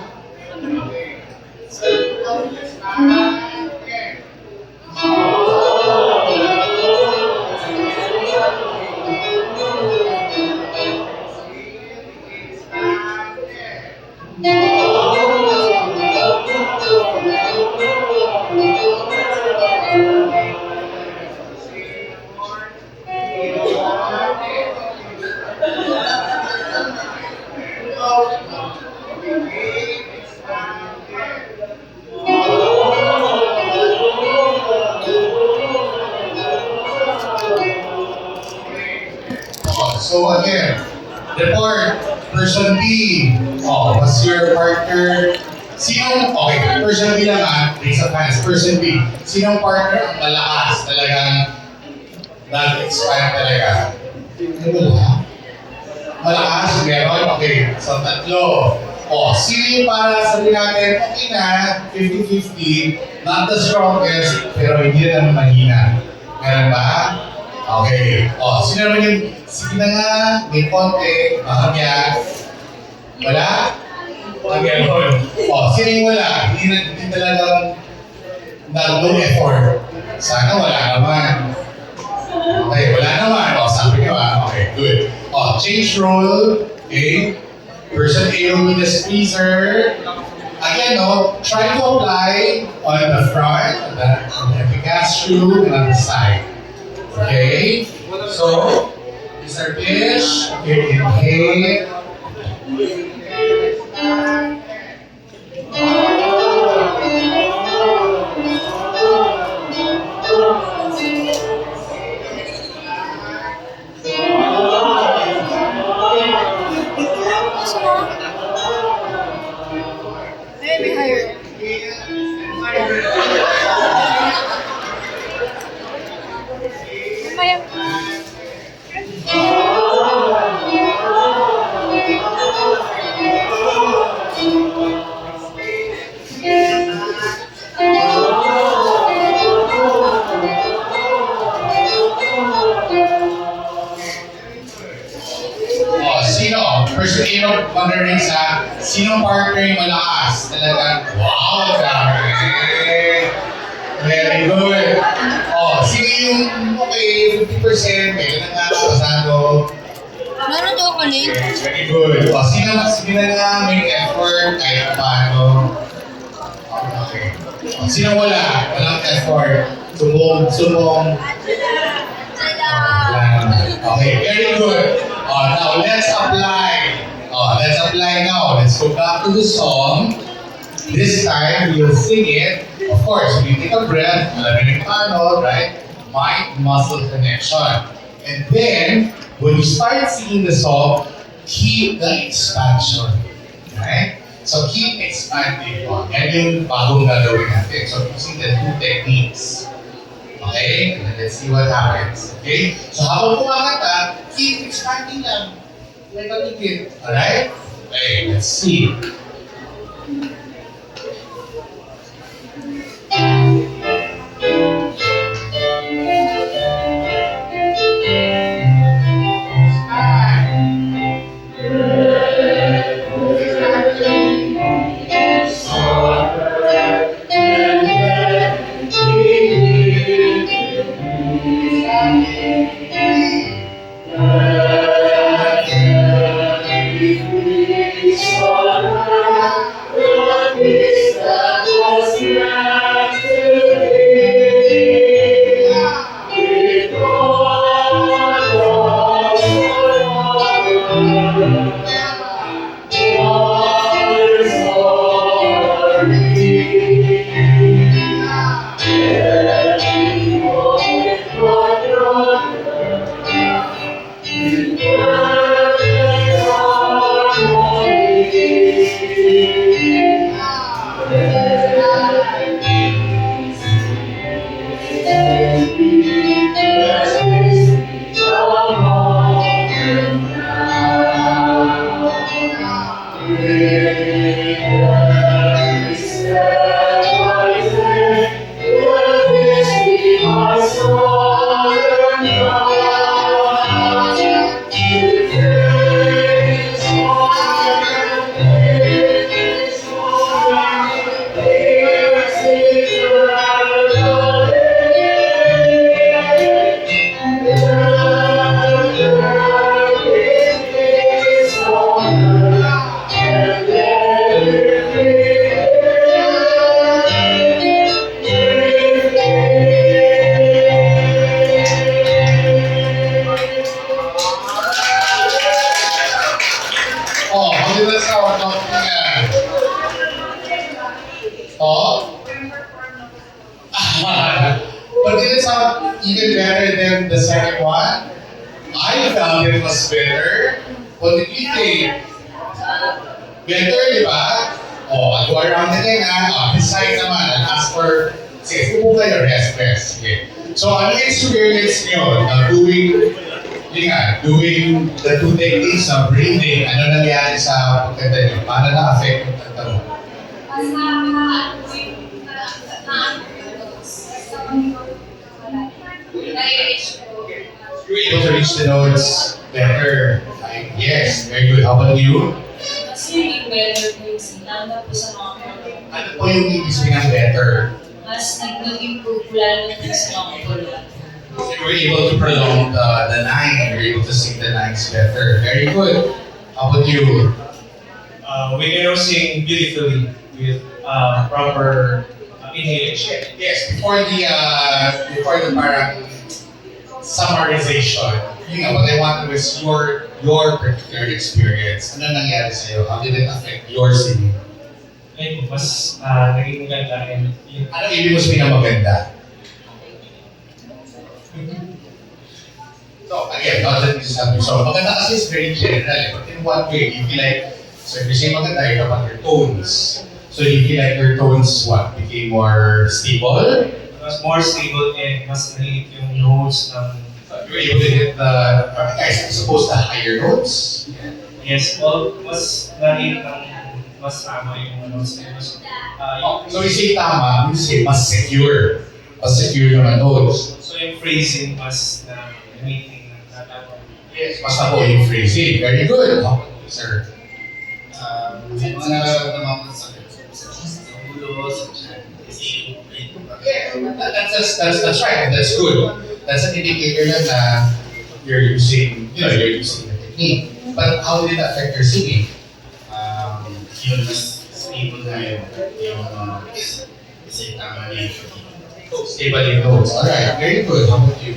So again, report, person B. Oh, what's your partner? Sinong, okay, person B lang ah, raise of hands, person B. Sinong partner ang malakas talagang nag-expand talaga? Wala. Malakas, meron? Okay, so 3. Oh, sino yung para sabihin natin, okay na, 50-50, not the strongest, pero hindi naman mahina. Meron ba? Okay. Oh, sino naman yung, sige na nga, may konti, niya. Wala? Okay, oh, sino yung wala? Hindi talagang nag-low effort. Sana wala naman. Okay, wala naman. Oh, sabi nyo okay, good. Oh, change role. Okay. Person A will be the squeezer. Again, no, try to apply on the front, on the epicastrum, and on the side. Okay, so Mr. Fish, okay, inhale. Maybe higher. Sino? Person the game of Wonder Rings ha, sinong partner yung malakas? Talagang, wow, dami. Very good. Oh, sino yung, okay, 50%, kailan na nga, pasado. Meron chocolate. Very good. O, sino na may effort kahit na paano? Okay. O, sino wala? Walang effort. Subong. Okay, very good. Now let's apply. Let's apply now. Let's go back to the song. This time, we'll sing it. Of course, we take a breath, right? Mind-muscle connection. And then, when you start singing the song, keep the expansion. Right? So keep expanding. Yan yung bagong gagawin natin. So using the two techniques. Okay? And then let's see what happens. Okay? So habang kumakanta, keep expanding lang. Like a ticket. Alright? Okay, let's see. But did it sound even better than the second one? I found it was better. What did you think? Better, di ba? Go around again ha. This side naman, and ask for, sige, po kayo, rest. Sige. So, ano yung experience nyo doing the two techniques of breathing? Ano nangyari sa pagkanta nyo? Paano na-affect yung kanta mo? You were able to reach the notes better. Yes, very good. How about you? Mas naging better po yung sinanda po sa mga program. Ano po yung ibig sabihin ng better? Mas nag-improve lalo po sa mga program. You were able to prolong the line. You were able to sing the lines better. Very good. How about you? We can now sing beautifully with proper inhalation. Yes, before the parang summarization, what I want to is your particular experience. Ano nangyari sa'yo? How did it affect your singing? Ayun po, mas naging maganda and yun. Ano ibig mo sabihin na maganda? So, again, not that this is something. So, maganda kasi is very general. But in what way? You feel like, so if you say maganda, you're about your tones. So you feel like your tones, became more stable? Mas more stable and mas nahihit yung notes ng... You were able to hit I suppose the higher notes? Yes, well, mas nahihit ng mas tama yung notes na mas... So you say tama, you say mas secure. Mas secure naman notes. So yung phrasing mas na meeting na tama. Yes, mas na po yung phrasing. Very good. Sir. May mga nararamdaman ko sa ulo, sa tiyan. Kasi That's right, and that's good. That's an indicator na you're using the technique. But how did it affect your singing? Yun, mas stable na yung kasi tama na yung Stable in notes. Alright, very good. How about you?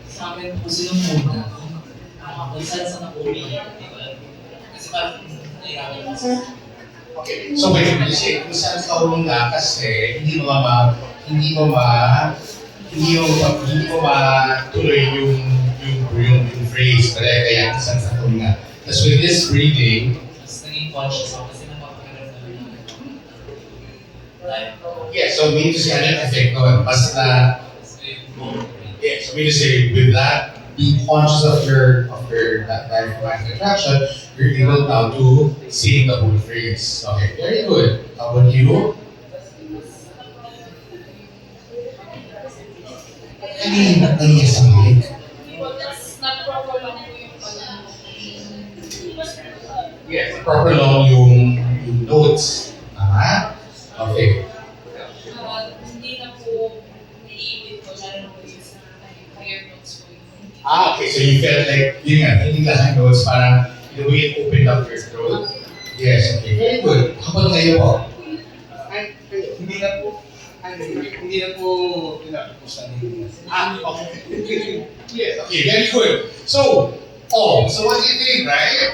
Sa akin po silang muna. Kung saan sa nakuli, hindi ko alam. Kasi parang nahirapan ako. Okay, so wait, when you say kung saan ka humula kasi hindi mo tuloy yung phrase, kaya kung saan ka humula. Tapos with this breathing, Mas naging conscious ako kasi napapagandang yeah, so mean to say ano yung effect nun? Basta, yeah, so mean to say with that, being conscious of your that diaphragmatic contraction, you're able now to sing the whole phrase. Okay, very good. How about you? Kanina sa mic. Yes, proper long yung notes. Tama? Okay. Hindi na po naiibig ko, lalo na po yung sa higher notes ko. Okay, so you felt like, yun nga, hindi lang notes, parang the way it opened up your throat. Yes, okay, very good. How about kayo po? hindi na po pinapusan yung Okay. Yes, okay, very good. So what do you think, right?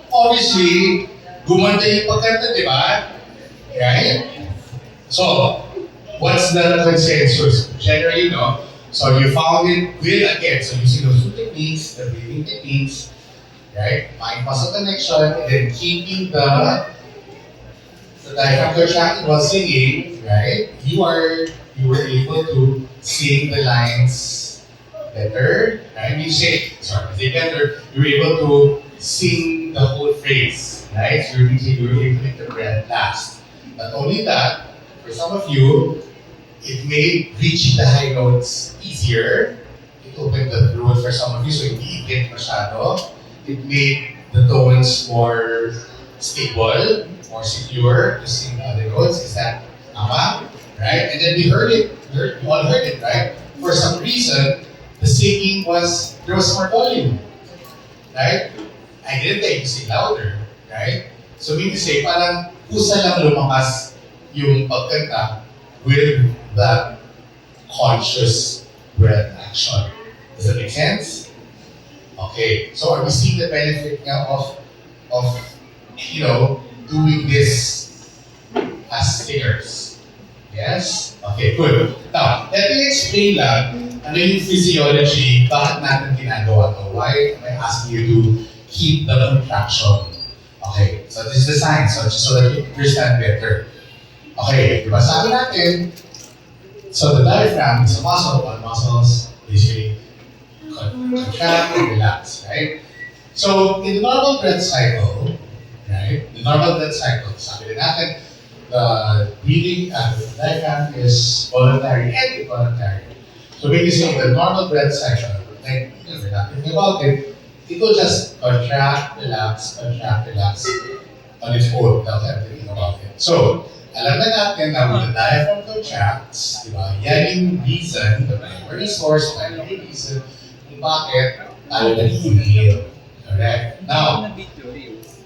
Obviously, gumanda yung pagkanta, di ba? Right? So, what's the consensus? Generally, no? So you found it good again. So using those two techniques, the breathing techniques, right? Mind muscle connection, and then keeping the diaphragm contracted while singing, right? You were able to sing the lines better, right? You say better, you were able to sing the whole phrase, right? So you were able to make the breath last. Not only that, for some of you, it made reaching the high notes easier. It opened the throat for some of you, so hindi ikit masyado. It made the tones more stable, more secure to sing other notes. Is that tama? Right? And then we heard it, you all heard it, right? For some reason, the singing there was more volume. Right? I didn't take to sing louder. Right? So mean to say, parang kusa lang lumakas yung pagkanta with that conscious breath action. Does that make sense? Okay, so are we seeing the benefit now of doing this as singers? Yes? Okay, good. Now, let me explain lang ano yung physiology, bakit natin ginagawa to? Why am I asking you to keep the contraction? Okay, so this is the science, so that you understand better. Okay, diba sabi natin, so the diaphragm is a muscle, all muscles basically contract and relax, right? So in the normal breath cycle, right? The normal breath cycle, sabi din natin, the breathing the diaphragm is voluntary and involuntary. So when you say the normal breath cycle, like we're not thinking about it, it will just contract, relax on its own without thinking about it. So alam na natin na when the diaphragm contracts, di ba? Yan yung reason, the primary source, primary reason, kung bakit tayo nag-inhale. Correct? Now,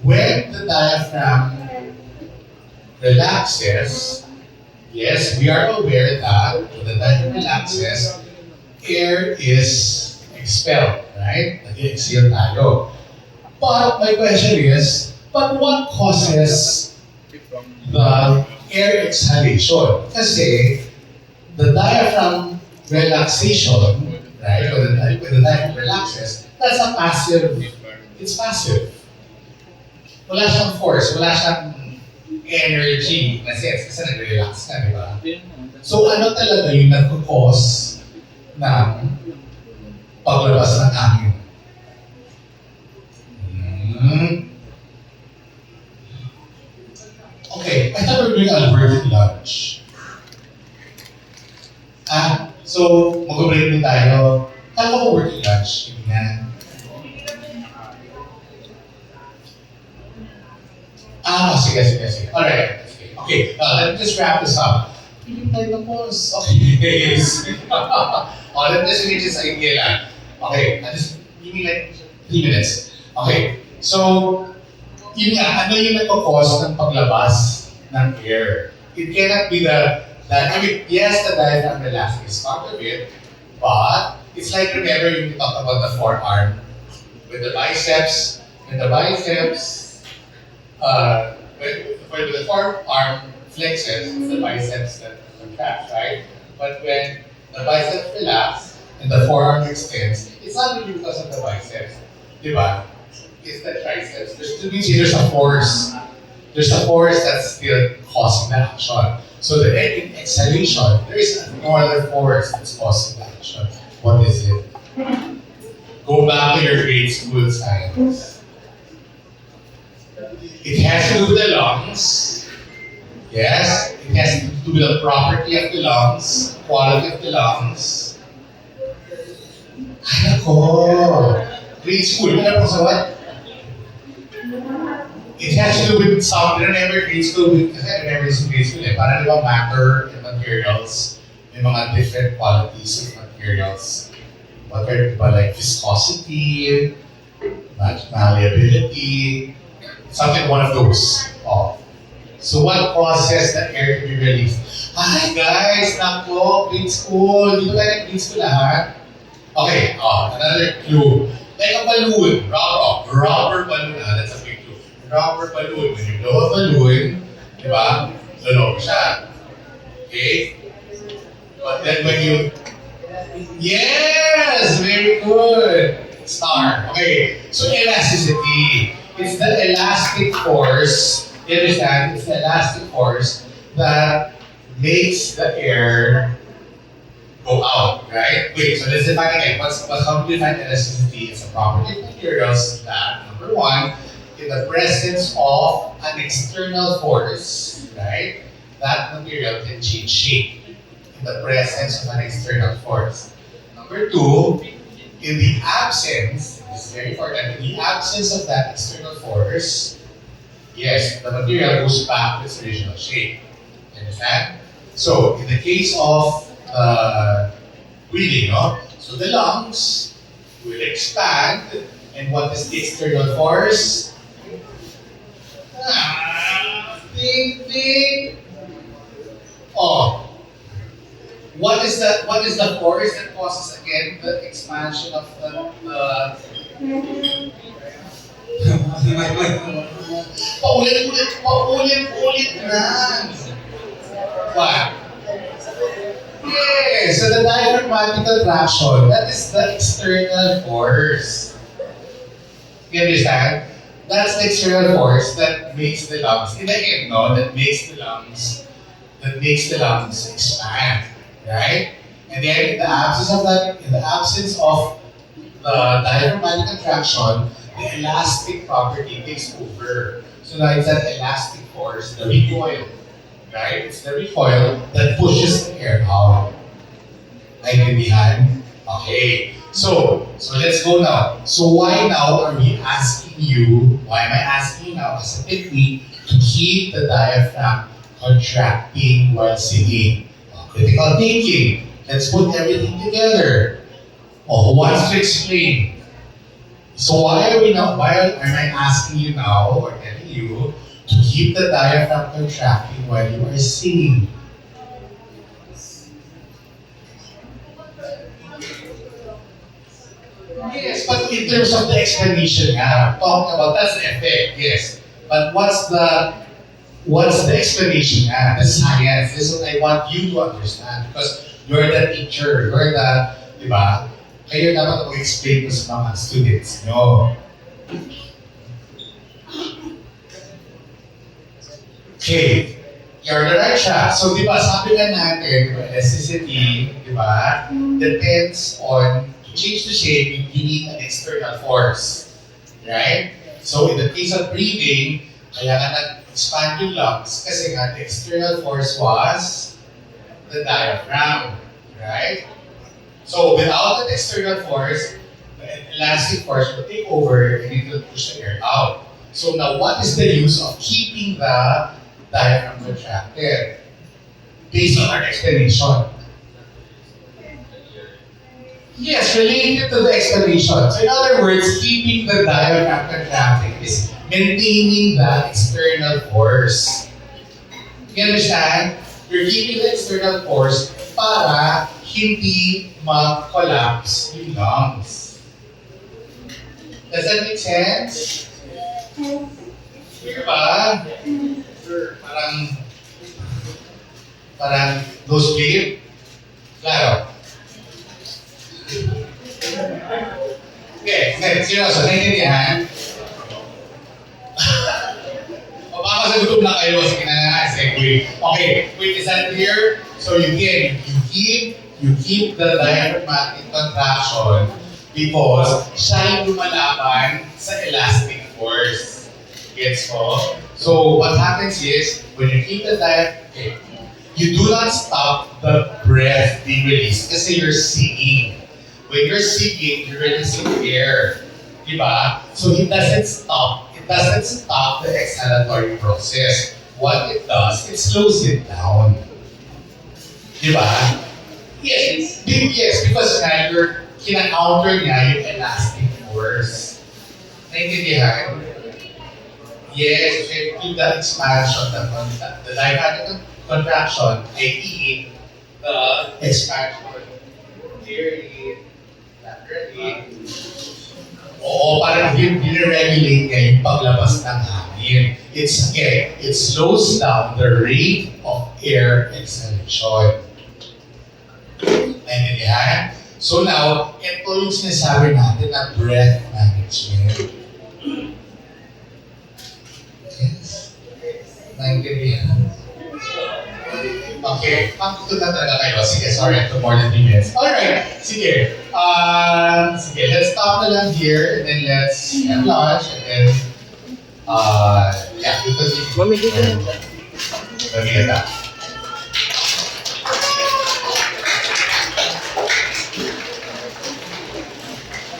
when the diaphragm relaxes, yes, we are aware that when the diaphragm relaxes, air is expelled, right? Nag-exhale tayo. But my question is, what causes the air exhalation? Kasi the diaphragm relaxation, right? When the diaphragm relaxes, that's a passive. It's passive. Wala siyang force, wala siyang energy na sense kasi nag-relax ka, di ba? So ano talaga yung nagkukos ng paglabas ng hangin? Okay, I thought we were doing Albertan lunch. So mag-break din tayo. Kala ko working lunch, hindi na. Sige. Alright. Okay, let me just wrap this up. Hindi tayo tapos. Okay. Let me just finish this idea lang. Okay, just give me like 3 minutes. Okay, so, yun nga, ano yung nagkakos ng paglabas ng air? It cannot be yes, the diaphragm elastic is part of it, but it's like, remember, you talked about the forearm with the biceps, when the forearm flexes, it's the biceps that contract, right? But when the biceps relax and the forearm extends, it's not really because of the biceps, diba? It's the triceps. There's a force. There's a force that's still causing the action. So the in exhalation, there is no other force that's causing the action. What is it? Go back to your grade school science. It has to do with the lungs. Yes, it has to do with the property of the lungs, quality of the lungs. Ay, nako. Grade school, alam mo sa what? It has to do with some, remember grade school, kasi I remember this in grade school parang di ba matter and materials, may mga different qualities of materials. What are, diba, like viscosity, malleability, something one of those. Oh. So what causes the air to be released? Hi guys, nako, grade school. Dito tayo grade school lahat. Okay, another clue. Like a balloon, rubber balloon. That's a big clue. Rubber balloon. When you blow a balloon, di ba? Lulog siya. Okay? But then when you... Yes! Very good! Star. Okay, so elasticity. It's the elastic force. You understand? It's the elastic force that makes the air go out, right? Wait, so let's define again. How do we define elasticity? It's a property of materials that, number one, in the presence of an external force, right? That material can change shape in the presence of an external force. Number two, in the absence, this is very important, in the absence of that external force, yes, the material goes back to its original shape. You understand? So, in the case of breathing, no? So the lungs will expand, and what is the external force? Think. Oh. What is the force that causes again the expansion of the paulit na. What? Yes, so the diaphragmatic contraction, that is the external force. You understand? That's the external force that makes the lungs, in the end, no, that makes the lungs expand, right? And then in the absence of that, in the absence of the diaphragmatic contraction, the elastic property takes over. So now it's that elastic force, the recoil, right? It's the recoil that pushes the air out. Naintindihan? Okay. So let's go now. So why now are we asking you, why am I asking you now as a technique to keep the diaphragm contracting while singing? Critical thinking. Let's put everything together. Who wants to explain? So why am I asking you now, or telling you, to keep the diaphragm contracting while you are singing? Yes, but in terms of the explanation, talk about that's the effect, yes. But what's the explanation? The science. This is what I want you to understand because you're the teacher, you're the, di ba? Kayo dapat mag-explain to sa mga students nyo. Okay, you're the right track. So, di ba, sabi nga natin, elasticity, di ba, depends on, to change the shape, you need an external force. Right? So, in the case of breathing, kaya nga nag-expand yung lungs kasi nga the external force was the diaphragm. Right? So, without that external force, the elastic force will take over and it will push the air out. So now, what is the use of keeping the diaphragm contracted? Based on our explanation. Yes, related to the explanation. So in other words, keeping the diaphragm contracted is maintaining the external force. You understand? You're keeping the external force para hindi mag-collapse yung lungs. Does that make sense? Clear ba? Parang nose bleed? Claro. Okay, seryoso, naiintindihan? O baka sa gutom lang kayo, sige na, segue. Okay, wait, is that clear? So you keep the diaphragmatic contraction because siya yung lumalaban sa elastic force. Gets mo? So what happens is, when you keep the diaphragm, you do not stop the breath being released kasi you're singing. When you're singing, you're releasing air. Diba? So it doesn't stop. It doesn't stop the exhalatory process. What it does, it slows it down. Diba? Yes, because nga you're kina-counter niya yung elastic force. Naintindihan? Yes, if you do the expansion, the diaphragmatic contraction, i.e., the expansion, clearly, laterally, oo, parang regulate niya yung paglabas ng hangin. It slows down the rate of air exhalation. Naintindihan? So now, ito yung sinasabi natin na breath management. Yes? Naintindihan? Okay, magtuto na talaga kayo. Sige, sorry, I took more than 3 minutes. Alright, sige. Sige, let's stop na lang here, and then let's have lunch, and then, yeah, we continue. Mamigay ka na. Mamigay ka.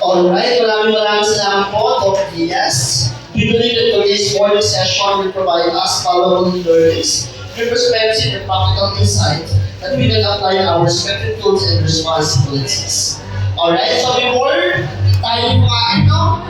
Alright, maraming salamat po, Dr. Diaz. We believe that today's morning session will provide us valuable learnings, new perspective, and practical insight that we can apply in our respective tools and responsibilities. Alright, so before tayo kumain, no?